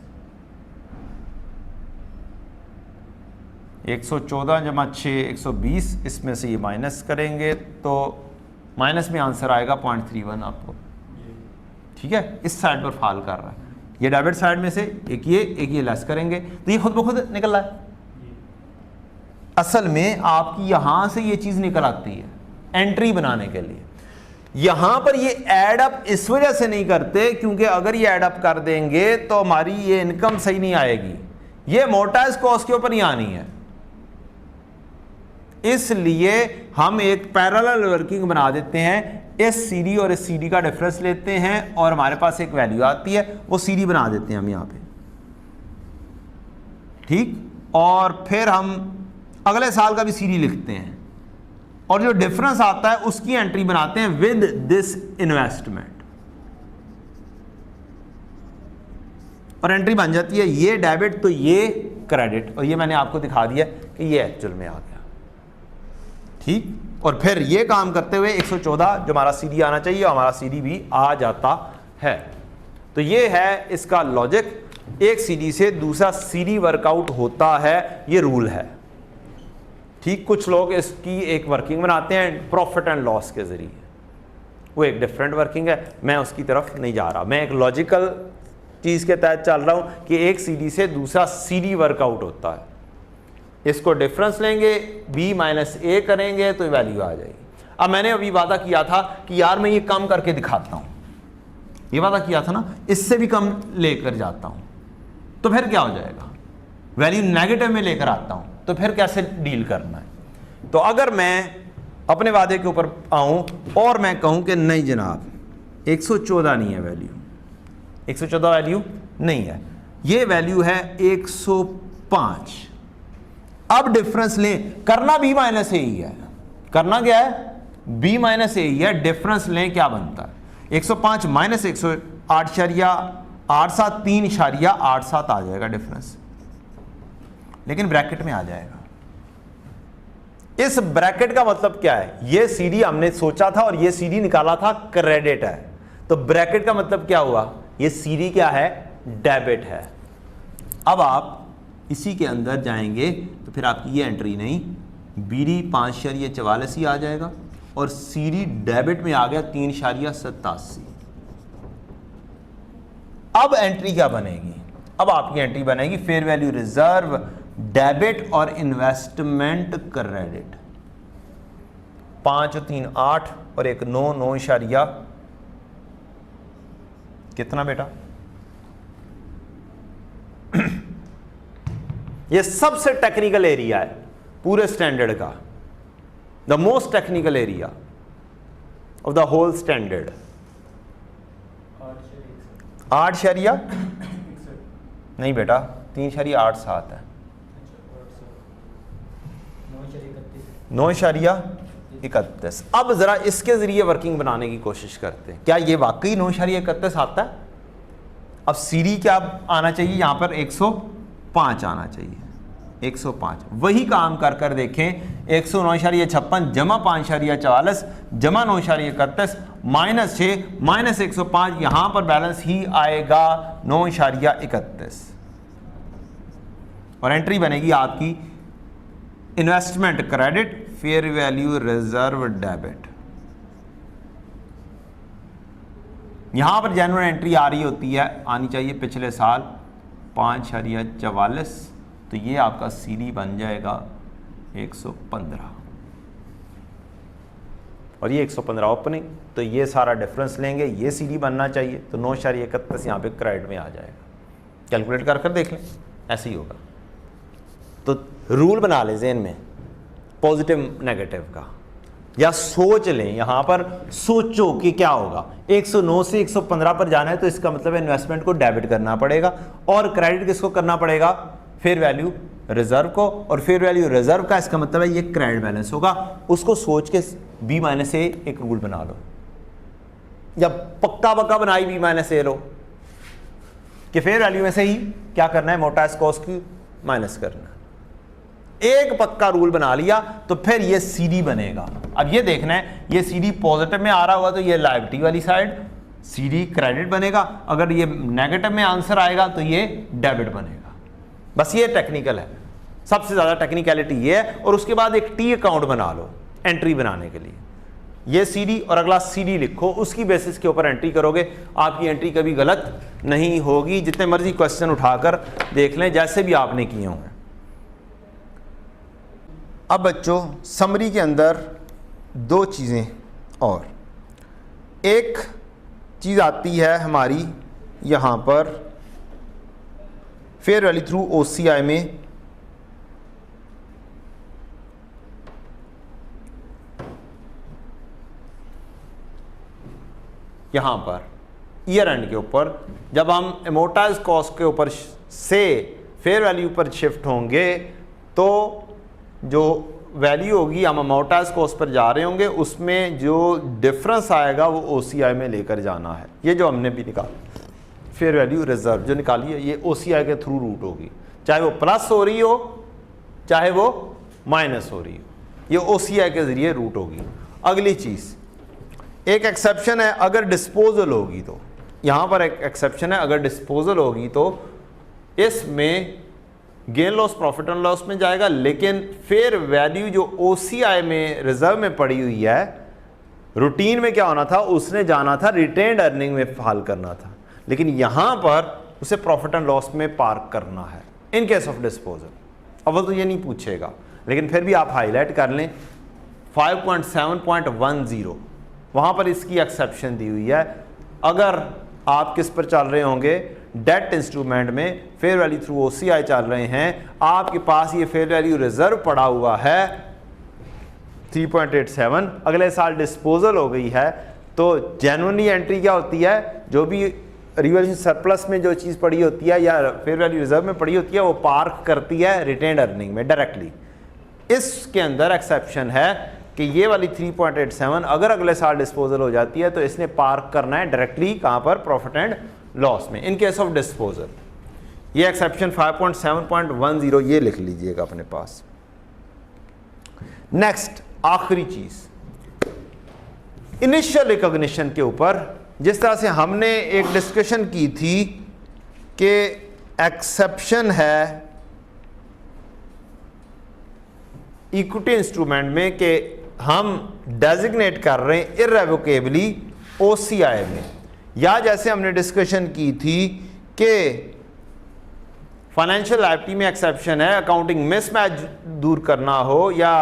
114 जमा 6 120, इसमें से ये माइनस करेंगे तो माइनस में आंसर आएगा 0.31 आपको। ठीक है, इस साइड पर फाल कर रहा है, ये डेबिट साइड में से एक ये लेस करेंगे तो ये खुद ब खुद निकल रहा है। असल में आपकी यहां से ये चीज निकल आती है एंट्री बनाने के लिए। यहां पर ये ऐड अप इस वजह से नहीं करते क्योंकि अगर ये ऐड अप कर देंगे तो हमारी ये इनकम सही नहीं आएगी, ये मोटाइज कॉस्ट के ऊपर ही आनी है। इसलिए हम एक पैरेलल वर्किंग बना देते हैं, इस सीडी और इस सीडी का डिफरेंस लेते हैं और हमारे पास एक वैल्यू आती है, वो सीडी बना देते हैं हम यहां पे। ठीक, और फिर हम अगले साल का भी सीडी लिखते हैं और जो डिफरेंस आता है उसकी एंट्री बनाते हैं विद दिस इन्वेस्टमेंट, और एंट्री बन जाती है ये डेबिट तो ये क्रेडिट, और ये मैंने आपको दिखा दिया कि ये एक्चुअल में आ गया। ठीक, और फिर ये काम करते हुए 114 जो हमारा सीडी आना चाहिए हमारा सीडी भी आ जाता है। तो ये है इसका लॉजिक, एक सीडी से दूसरा सीडी वर्कआउट होता है, ये रूल है। ठीक, कुछ लोग इसकी एक वर्किंग बनाते हैं प्रॉफिट एंड लॉस के जरिए, वो एक डिफरेंट वर्किंग है, मैं उसकी तरफ नहीं जा रहा, मैं एक लॉजिकल चीज़ के तहत चल रहा हूं कि एक सीडी से दूसरा सीडी वर्कआउट होता है। इसको डिफरेंस लेंगे b माइनस ए करेंगे तो वैल्यू आ जाएगी। अब मैंने अभी वादा किया था कि यार मैं ये कम करके दिखाता हूं, ये वादा किया था ना, इससे भी कम लेकर जाता हूं तो फिर क्या हो जाएगा, वैल्यू नेगेटिव में लेकर आता हूं तो फिर कैसे डील करना है। तो अगर मैं अपने वादे के ऊपर आऊं और मैं कहूं कि नहीं जनाब 114 नहीं है वैल्यू, 114 वैल्यू नहीं है, ये वैल्यू है 105। अब डिफरेंस लें, करना b माइनस ए ही है, करना क्या है b माइनस ए ही है, डिफरेंस लें क्या बनता है 105 माइनस 108.87 3.87 आ जाएगा डिफरेंस, लेकिन ब्रैकेट में आ जाएगा। इस ब्रैकेट का मतलब क्या है, ये सीडी हमने सोचा था और ये सीडी निकाला था क्रेडिट है, तो ब्रैकेट का मतलब क्या हुआ, ये सीडी क्या है डेबिट है। अब आप इसी के अंदर जाएंगे तो फिर आपकी ये एंट्री नहीं, बीडी 5.44 ही आ जाएगा और सीडी डेबिट में आ गया 3.87। अब एंट्री क्या बनेगी, अब आपकी एंट्री बनेगी फेयर वैल्यू रिजर्व डेबिट और इन्वेस्टमेंट क्रेडिट। 5 और 3 8 और एक 9, 9 इशारिया कितना बेटा? ये सबसे टेक्निकल एरिया है पूरे स्टैंडर्ड का, the most technical area of the whole standard. 8 शरिया नहीं बेटा, 3 शरिया 8 7 है, 9 शरिया 31। अब जरा इसके जरिए वर्किंग बनाने की कोशिश करते हैं, क्या ये वाकई 9 शरिया 31 आता है? अब सीडी क्या आना चाहिए यहाँ पर? 105 आना चाहिए, 105। वही काम कर कर देखें, 109.56 जमा 5.44 जमा 9.31 माइनस 6 माइनस 105, यहां पर बैलेंस ही आएगा 9.31 और एंट्री बनेगी आपकी investment credit, fair value reserve debit. यहां पर जेन्युइन एंट्री आ रही होती है, आनी चाहिए पिछले साल 5.44, तो ये आपका सीडी बन जाएगा 115 और ये 115 ओपनिंग, तो ये सारा डिफरेंस लेंगे, ये सीडी बनना चाहिए, तो 9.31 यहाँ पे क्रेडिट में आ जाएगा। कैलकुलेट कर कर देख लें, ऐसे ही होगा। तो रूल बना लें ज़हन में पॉजिटिव नेगेटिव का, या सोच लें, यहाँ पर सोचो कि क्या होगा। 109 से 115 पर जाना है तो इसका मतलब इन्वेस्टमेंट को डेबिट करना पड़ेगा और क्रेडिट किसको करना पड़ेगा? फेयर वैल्यू रिजर्व को, और फेयर वैल्यू रिजर्व का इसका मतलब है ये क्रेडिट बैलेंस होगा। उसको सोच के बी माइनस ए एक रूल बना लो, या पक्का पक्का बनाई बी माइनस ए लो कि फेयर वैल्यू में से ही क्या करना है? मोटाइज कॉस्ट की माइनस करना। एक पक्का रूल बना लिया तो फिर ये सीडी बनेगा। अब ये देखना है, ये सीडी पॉजिटिव में आ रहा होगा तो ये लायबिलिटी वाली साइड सीडी क्रेडिट बनेगा, अगर ये नेगेटिव में आंसर आएगा तो ये डेबिट बनेगा। बस ये टेक्निकल है, सबसे ज़्यादा टेक्निकलिटी ये है। और उसके बाद एक टी अकाउंट बना लो एंट्री बनाने के लिए, ये सीडी और अगला सीडी लिखो, उसकी बेसिस के ऊपर एंट्री करोगे, आपकी एंट्री कभी गलत नहीं होगी। जितने मर्जी क्वेश्चन उठाकर देख लें, जैसे भी आपने किए होंगे। अब बच्चों समरी के अंदर दो चीज़ें और, एक चीज़ आती है हमारी यहाँ पर फेयर वैल्यू थ्रू ओसीआई में, यहाँ पर ईयर एंड के ऊपर जब हम एमोटाइज कॉस्ट के ऊपर से फेयर वैल्यू पर शिफ्ट होंगे तो जो वैल्यू होगी, हम अमोटाइज कॉस्ट पर जा रहे होंगे, उसमें जो डिफरेंस आएगा वो ओसीआई में लेकर जाना है। ये जो हमने भी निकाला फेयर वैल्यू रिजर्व जो निकाली है, ये ओसीआई के थ्रू रूट होगी, चाहे वो प्लस हो रही हो चाहे वो माइनस हो रही हो, ये ओसीआई के जरिए रूट होगी। अगली चीज़, एक एक्सेप्शन है अगर डिस्पोजल होगी, तो यहाँ पर एक एक्सेप्शन है अगर डिस्पोजल होगी तो इसमें gain loss profit and loss में जाएगा, लेकिन फेयर वैल्यू जो ओसीआई में रिजर्व में पड़ी हुई है, रूटीन में क्या होना था, उसने जाना था रिटेन्ड अर्निंग में फाल करना था, लेकिन यहां पर उसे प्रॉफिट एंड लॉस में पार्क करना है इन केस ऑफ डिस्पोजल। अब वो तो ये नहीं पूछेगा, लेकिन फिर भी आप हाईलाइट कर लें 5.7.10 वहां पर इसकी एक्सेप्शन दी हुई है। अगर आप किस पर चल रहे होंगे, डेट इंस्ट्रूमेंट में फेयर वैल्यू थ्रू ओसीआई चल रहे हैं, आपके पास ये फेयर वैल्यू रिजर्व पड़ा हुआ है 3.87, अगले साल डिस्पोजल हो गई है, तो जेन्युइनली एंट्री क्या होती है, जो भी रिवैल्यूएशन सरप्लस में जो चीज़ पड़ी होती है या फेयर वैल्यू रिजर्व में पड़ी होती है, वो पार्क करती है रिटेन्ड अर्निंग में डायरेक्टली। इसके अंदर एक्सेप्शन है कि ये वाली 3.87 अगर अगले साल डिस्पोजल हो जाती है तो इसने पार्क करना है डायरेक्टली कहाँ पर, प्रॉफिट एंड लॉस में, इन केस ऑफ डिस्पोजल। ये एक्सेप्शन 5.7.10 ये लिख लीजिएगा अपने पास। नेक्स्ट आखिरी चीज, इनिशियल रिकॉग्निशन के ऊपर जिस तरह से हमने एक डिस्कशन की थी कि एक्सेप्शन है इक्विटी इंस्ट्रूमेंट में कि हम डेजिग्नेट कर रहे हैं इररेवोकेबली ओसीआई में, या जैसे हमने डिस्कशन की थी कि फाइनेंशियल लायबिलिटी में एक्सेप्शन है अकाउंटिंग मिसमैच दूर करना हो या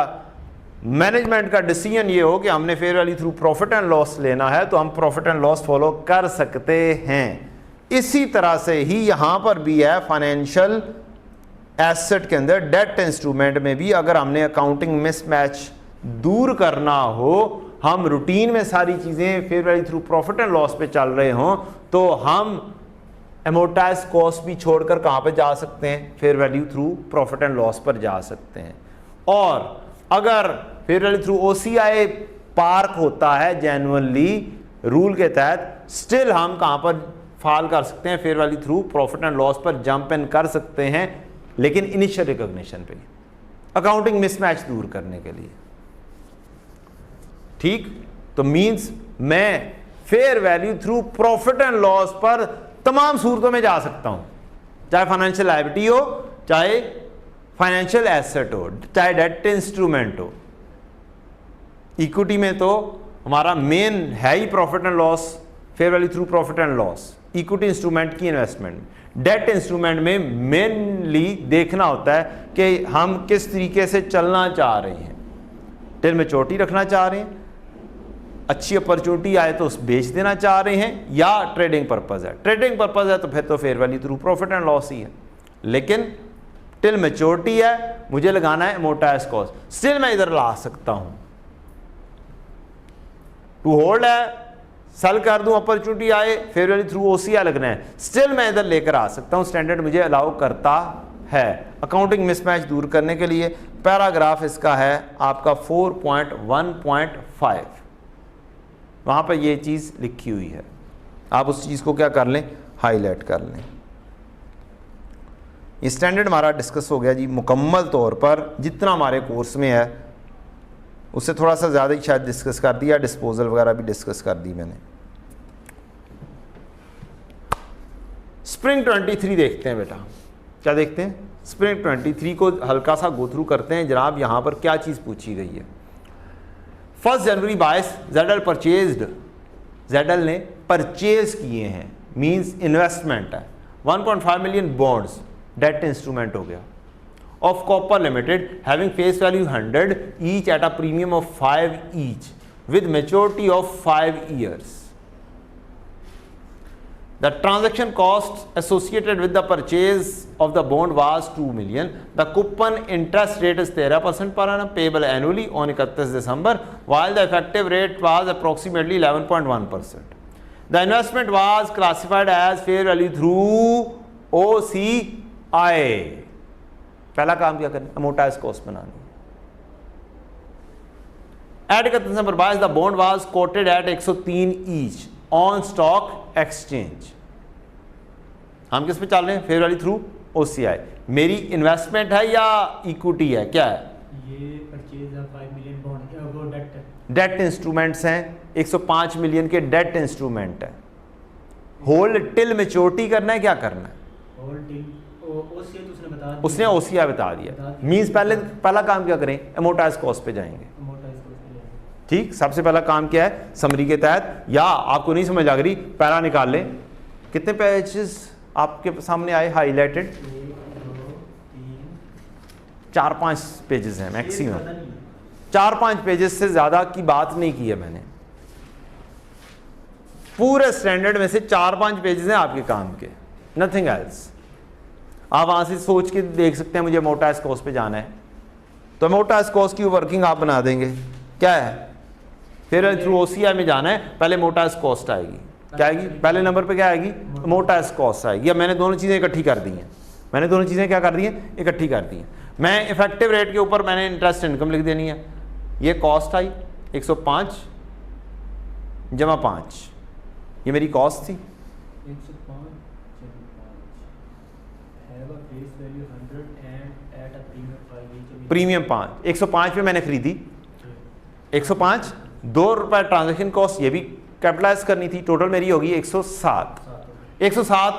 मैनेजमेंट का डिसीजन ये हो कि हमने fair value through profit and loss लेना है तो हम प्रॉफिट एंड लॉस फॉलो कर सकते हैं। इसी तरह से ही यहां पर भी है फाइनेंशियल एसेट के अंदर डेट इंस्ट्रूमेंट में भी अगर हमने अकाउंटिंग मिसमैच दूर करना हो, हम रूटीन में सारी चीजें fair value through profit and loss पे चल रहे हों, तो हम एमोटाइज कॉस्ट भी छोड़कर कहां पे जा सकते हैं, fair value through profit and loss पर जा सकते हैं। और अगर fair value through OCI park होता है जेन्युइनली रूल के तहत, स्टिल हम कहां पर फॉल कर सकते हैं, fair value through profit and loss पर जंप इन कर सकते हैं, लेकिन इनिशियल रिकॉग्निशन पे, अकाउंटिंग मिसमैच दूर करने के लिए। ठीक, तो मींस मैं fair value through profit and loss पर तमाम सूरतों में जा सकता हूं, चाहे फाइनेंशियल लायबिलिटी हो, चाहे फाइनेंशियल एसेट हो, चाहे डेट इंस्ट्रूमेंट हो। इक्विटी में तो हमारा मेन है ही profit and loss, fair value through profit and loss, equity instrument की इन्वेस्टमेंट। डेट इंस्ट्रूमेंट में मेनली देखना होता है कि हम किस तरीके से चलना चाह रहे हैं, टिल मैच्योरिटी रखना चाह रहे हैं, अच्छी अपॉर्चुनिटी आए तो उस बेच देना चाह रहे हैं, या ट्रेडिंग पर्पज है। ट्रेडिंग पर्पज है तो फिर तो fair value through profit and loss ही है, लेकिन टिल मैच्योरिटी है, मुझे लगाना है अमोर्टाइज्ड कॉस्ट, स्टिल मैं इधर ला सकता हूं। टू होल्ड है, सेल कर दूं, अपॉर्चुनिटी आए, फेयर वैल्यू थ्रू ओसीआई लगना है, स्टिल मैं इधर लेकर आ सकता हूं, स्टैंडर्ड मुझे अलाउ करता है। अकाउंटिंग मिसमैच दूर करने के लिए पैराग्राफ इसका है आपका 4.1.5, वहां पर ये चीज लिखी हुई है, आप उस चीज को क्या कर लें, हाईलाइट कर लें। ये स्टैंडर्ड हमारा डिस्कस हो गया जी मुकम्मल तौर पर, जितना हमारे कोर्स में है उससे थोड़ा सा ज़्यादा ही शायद डिस्कस कर दिया, डिस्पोजल वगैरह भी डिस्कस कर दी मैंने। स्प्रिंग 23 देखते हैं बेटा, क्या देखते हैं, स्प्रिंग 23 को हल्का सा गो थ्रू करते हैं। जनाब यहाँ पर क्या चीज़ पूछी गई है। 1 जनवरी 22 जेडल परचेज्ड, जेडल ने परचेज किए हैं, मींस इन्वेस्टमेंट है, 1.5 मिलियन बॉन्ड्स, डेट इंस्ट्रूमेंट हो गया, of Copper Limited having face value 100 each at a premium of 5 each with maturity of 5 years. The transaction cost associated with the purchase of the bond was 2 million. The coupon interest rate is 13% per annum payable annually on 31 December, while the effective rate was approximately 11.1%. The investment was classified as fair value through OCI. पहला काम क्या करना, amortise cost बनानी। At 31 December 22 the bond was quoted at 103 each on stock exchange. हम किस पे चल रहे हैं, फेयर वैल्यू थ्रू ओसीआई। मेरी इन्वेस्टमेंट है या इक्विटी है, क्या है, ये परचेज है 5 मिलियन बॉन्ड, वो डेट इंस्ट्रूमेंट्स हैं, 105 मिलियन के डेट इंस्ट्रूमेंट है। होल्ड टिल मैच्योरिटी करना है, क्या करना है, होल्ड टिल ओसीआई तो उसने बता दिया, उसने ओसीआई बता दिया। मींस पहला काम क्या करें, अमोर्टाइज कॉस्ट पे जाएंगे। ठीक, सबसे पहला काम क्या है, समरी के तहत, या आपको नहीं समझ लग रही पहला निकाल लें। कितने पेजेस आपके सामने आए हाईलाइटेड, 4-5 पेजेस हैं मैक्सिमम, 4-5 पेजेस से ज्यादा की बात नहीं की है मैंने। पूरे स्टैंडर्ड में से 4-5 पेजेस हैं आपके काम के, नथिंग एल्स। आप वहां से सोच के देख सकते हैं मुझे अमोर्टाइज कॉस्ट पे जाना है, तो अमोर्टाइज कॉस्ट की वर्किंग आप बना देंगे। क्या है, फिर थ्रू ओसीआई में जाना है, पहले अमोर्टाइज कॉस्ट आएगी, क्या आएगी, पहले नंबर पे क्या आएगी, अमोर्टाइज कॉस्ट आएगी। अब मैंने दोनों चीज़ें इकट्ठी कर दी हैं, मैंने दोनों चीज़ें क्या कर दी हैं, इकट्ठी कर दी हैं। मैं इफेक्टिव रेट के ऊपर मैंने इंटरेस्ट इनकम लिख देनी है। ये कॉस्ट आई 105 जमा 5, ये मेरी कॉस्ट थी। 105 प्रीमियम 5, 105 पे मैंने खरीदी, 105, 2 रुपये ट्रांजेक्शन कॉस्ट ये भी कैपिटलाइज करनी थी, टोटल मेरी होगी 107। 107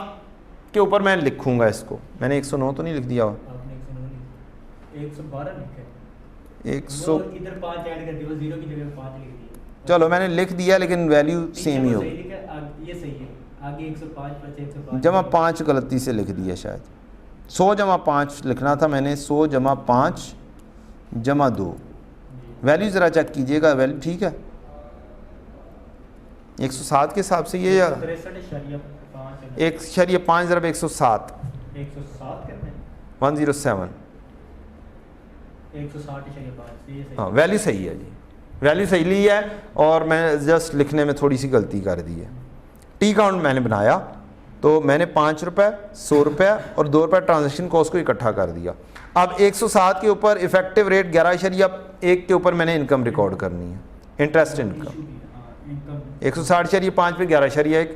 के ऊपर मैं लिखूंगा इसको, मैंने 109 तो नहीं लिख दिया, 112 लिखा है, 100 इधर 5 ऐड कर दिया, 0 की जगह 5 लिख दिया। चलो मैंने लिख दिया, लेकिन वैल्यू सेम ही होगी, ये सही है, आगे 105 + 105 जमा 5 गलती से लिख दिया शायद, 100 जमा 5 लिखना था मैंने, 100 जमा 5 जमा 2, वैल्यू ज़रा चेक कीजिएगा, वैल्यू ठीक है 107 के हिसाब से ये, या 1.5 ज़रब 107 107 हाँ वैल्यू सही है जी, वैल्यू सही ली है और मैं जस्ट लिखने में थोड़ी सी गलती कर दी है। टी काउंट मैंने बनाया तो मैंने 5 रुपये 100 रुपये और 2 रुपये ट्रांजेक्शन कॉस्ट को इकट्ठा कर दिया। अब 107 के ऊपर इफेक्टिव रेट 11.1 के ऊपर मैंने इनकम रिकॉर्ड करनी है, इंटरेस्ट इनकम 160.5 पे 11.1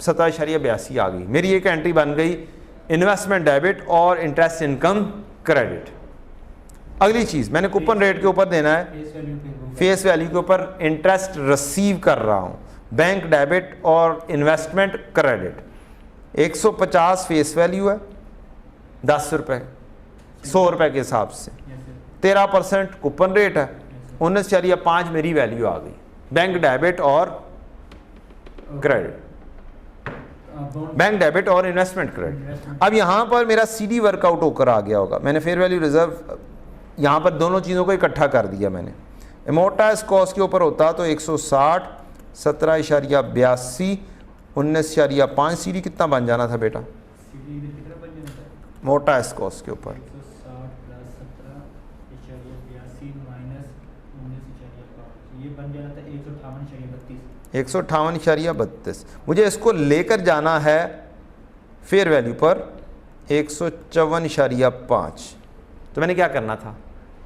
17.82 आ गई। मेरी एक एंट्री बन गई इन्वेस्टमेंट डेबिट और इंटरेस्ट इनकम क्रेडिट। अगली चीज़ मैंने कूपन रेट के ऊपर देना है, फेस वैल्यू के ऊपर इंटरेस्ट रिसीव कर रहा हूँ, बैंक डेबिट और इन्वेस्टमेंट क्रेडिट। 150 फेस वैल्यू है 10 रुपये 100 रुपये के हिसाब से, 13% कूपन रेट है, 19.5 मेरी वैल्यू आ गई, बैंक डेबिट और क्रेडिट, बैंक डेबिट और इन्वेस्टमेंट क्रेडिट। अब यहाँ पर मेरा CD वर्कआउट होकर आ गया होगा, मैंने फेयर वैल्यू रिजर्व यहाँ पर दोनों चीज़ों को इकट्ठा कर दिया मैंने। एमोर्टाइज कॉस्ट के ऊपर होता तो 160 17.82 19.5 CD कितना बन जाना था बेटा मोर्टाइज कॉस्ट के ऊपर 158.32। मुझे इसको लेकर जाना है फेयर वैल्यू पर 154.5। तो मैंने क्या करना था,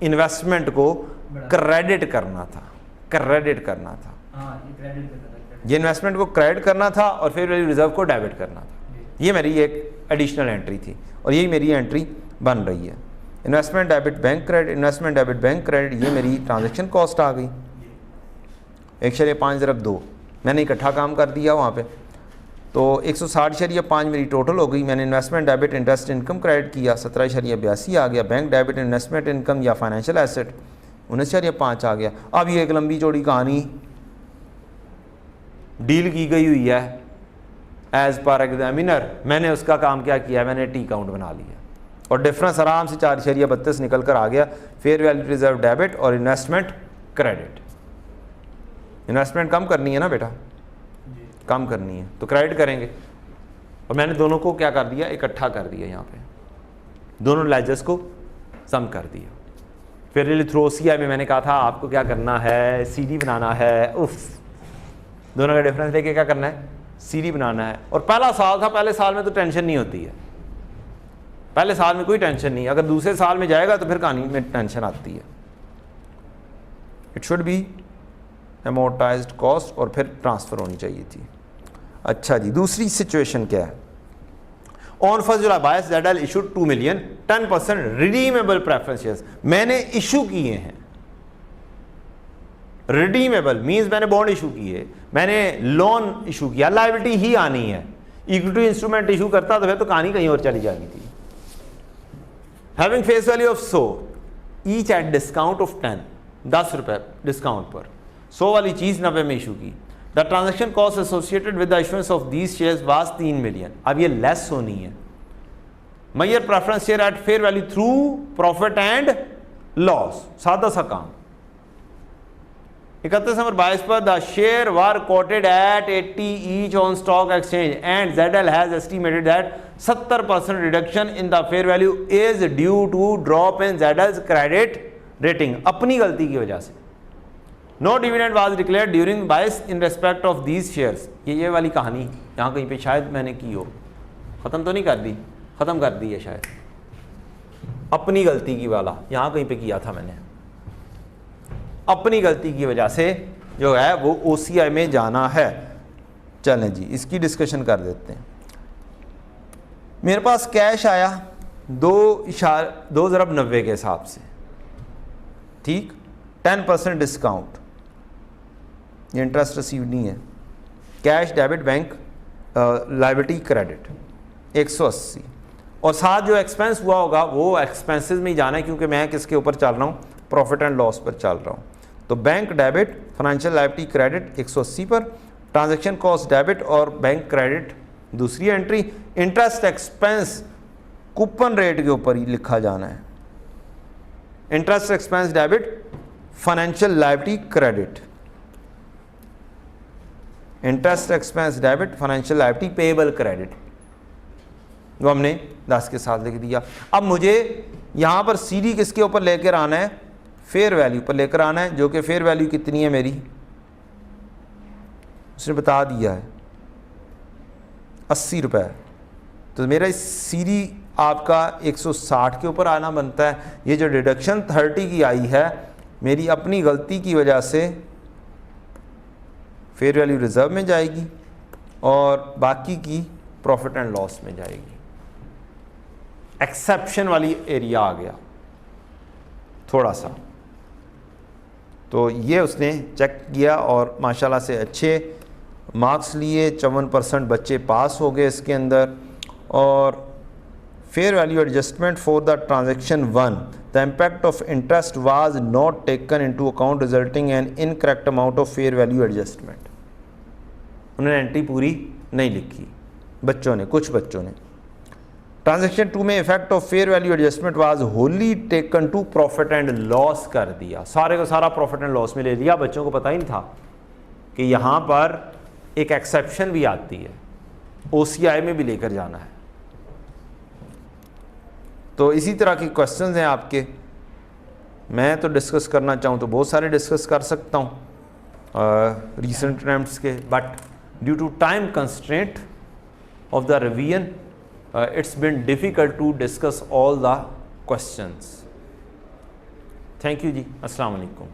इन्वेस्टमेंट को क्रेडिट करना था, ये इन्वेस्टमेंट को क्रेडिट करना था और फेयर वैल्यू रिजर्व को डेबिट करना था। ये मेरी एक एडिशनल एंट्री थी और यही मेरी एंट्री बन रही है। Investment debit bank credit, investment debit bank credit, ये मेरी ट्रांजैक्शन कॉस्ट आ गई 1.5 ज़रब 2 मैंने इकट्ठा काम कर दिया वहाँ पे, तो 160.5 मेरी टोटल हो गई। मैंने investment debit interest income credit किया 17.82 आ गया, बैंक डेबिट इन्वेस्टमेंट इनकम या फाइनेंशियल एसेट 19.5 आ गया। अब ये एक लंबी चौड़ी कहानी डील की गई हुई है एज पर एग्जामिनर, मैंने उसका काम क्या किया, मैंने टी काउंट बना लिया और डिफरेंस आराम से 4.32 निकल कर आ गया। फेयर वैल्यू रिजर्व डेबिट और इन्वेस्टमेंट क्रेडिट, इन्वेस्टमेंट कम करनी है ना बेटा, कम करनी है तो क्रेडिट करेंगे और मैंने दोनों को क्या कर दिया, इकट्ठा कर दिया, यहाँ पे दोनों लेजर्स को सम कर दिया। फिर थ्रू OCI में मैंने कहा था आपको क्या करना है, CD बनाना है, उफ दोनों का डिफरेंस लेके क्या करना है, CD बनाना है। और पहला साल था, पहले साल में तो टेंशन नहीं होती है, पहले साल में कोई टेंशन नहीं, अगर दूसरे साल में जाएगा तो फिर कहानी में टेंशन आती है। इट शुड बी एमोर्टाइज्ड कॉस्ट और फिर ट्रांसफ़र होनी चाहिए थी। अच्छा जी, दूसरी सिचुएशन क्या है, on 1 July bias ZL issued 2 million 10% redeemable preference shares मैंने इशू किए हैं। रिडीमेबल मींस मैंने बॉन्ड इशू किए, मैंने लोन इशू किया, लायबिलिटी ही आनी है। इक्विटी इंस्ट्रूमेंट इशू करता तो फिर तो कहानी कहीं और चली जानी थी। Having face value of 100 each at discount of 10 रुपए डिस्काउंट पर 100 वाली चीज 90 में इशू की। The transaction cost associated with the issuance of these shares was 3 million. अब ये लेस होनी है। Measure preference share at fair value through profit and loss, सादा सा काम। 31 नवंबर 22 पर the share were quoted at 80 each on stock exchange and ZL has estimated that 70% reduction in the fair value is due to drop in ZL's credit rating, अपनी गलती की वजह से। No dividend was declared during bias in respect of these shares. ये वाली कहानी यहाँ कहीं पे शायद मैंने की हो, ख़त्म तो नहीं कर दी, ख़त्म कर दी है शायद, अपनी गलती की वाला यहाँ कहीं पे किया था मैंने, अपनी गलती की वजह से जो है वो OCI में जाना है। चलें जी, इसकी डिस्कशन कर देते हैं। मेरे पास कैश आया 2.90 के हिसाब से, ठीक, 10% डिस्काउंट, ये इंटरेस्ट रिसीव नहीं है। Cash debit bank liability credit 180 और साथ जो एक्सपेंस हुआ होगा वो एक्सपेंसेस में ही जाना है, क्योंकि मैं किसके ऊपर चल रहा हूँ, प्रॉफिट एंड लॉस पर चल रहा हूँ। तो bank debit financial liability credit 180 पर, ट्रांजैक्शन कॉस्ट डेबिट और बैंक क्रेडिट दूसरी entry. Interest expense coupon rate के ऊपर ही लिखा जाना है। Interest expense debit financial liability credit, interest expense debit, financial liability payable credit, जो हमने 10 के साथ लिख दिया। अब मुझे यहाँ पर सीडी किसके ऊपर लेकर आना है, फेयर वैल्यू पर लेकर आना है, जो कि फेयर वैल्यू कितनी है मेरी, उसने बता दिया है 80 रुपये। तो मेरा इस सीडी आपका 160 के ऊपर आना बनता है। ये जो डिडक्शन 30 की आई है मेरी अपनी गलती की वजह से फेयर वैल्यू रिजर्व में जाएगी और बाकी की प्रॉफिट एंड लॉस में जाएगी। एक्सेप्शन वाली एरिया आ गया थोड़ा सा, तो ये उसने चेक किया और माशाल्लाह से अच्छे मार्क्स लिए, 54% बच्चे पास हो गए इसके अंदर। और fair value adjustment for the transaction 1, the impact of interest was not taken into account resulting an incorrect amount of fair value adjustment. उन्होंने एंट्री पूरी नहीं लिखी बच्चों ने, कुछ बच्चों ने। ट्रांजेक्शन 2 में effect of fair value adjustment was wholly taken to profit and loss कर दिया, सारे को सारा प्रॉफिट एंड लॉस में ले लिया। बच्चों को पता ही नहीं था कि यहाँ पर एक एक्सेप्शन भी आती है, OCI में भी लेकर जाना है। तो इसी तरह के क्वेश्चंस हैं आपके। मैं तो डिस्कस करना चाहूँ तो बहुत सारे डिस्कस कर सकता हूँ रीसेंट अटेम्प्ट्स के, but due to time constraint of the revision it's been difficult to discuss all the questions. Thank you जी, अस्सलाम वालेकुम।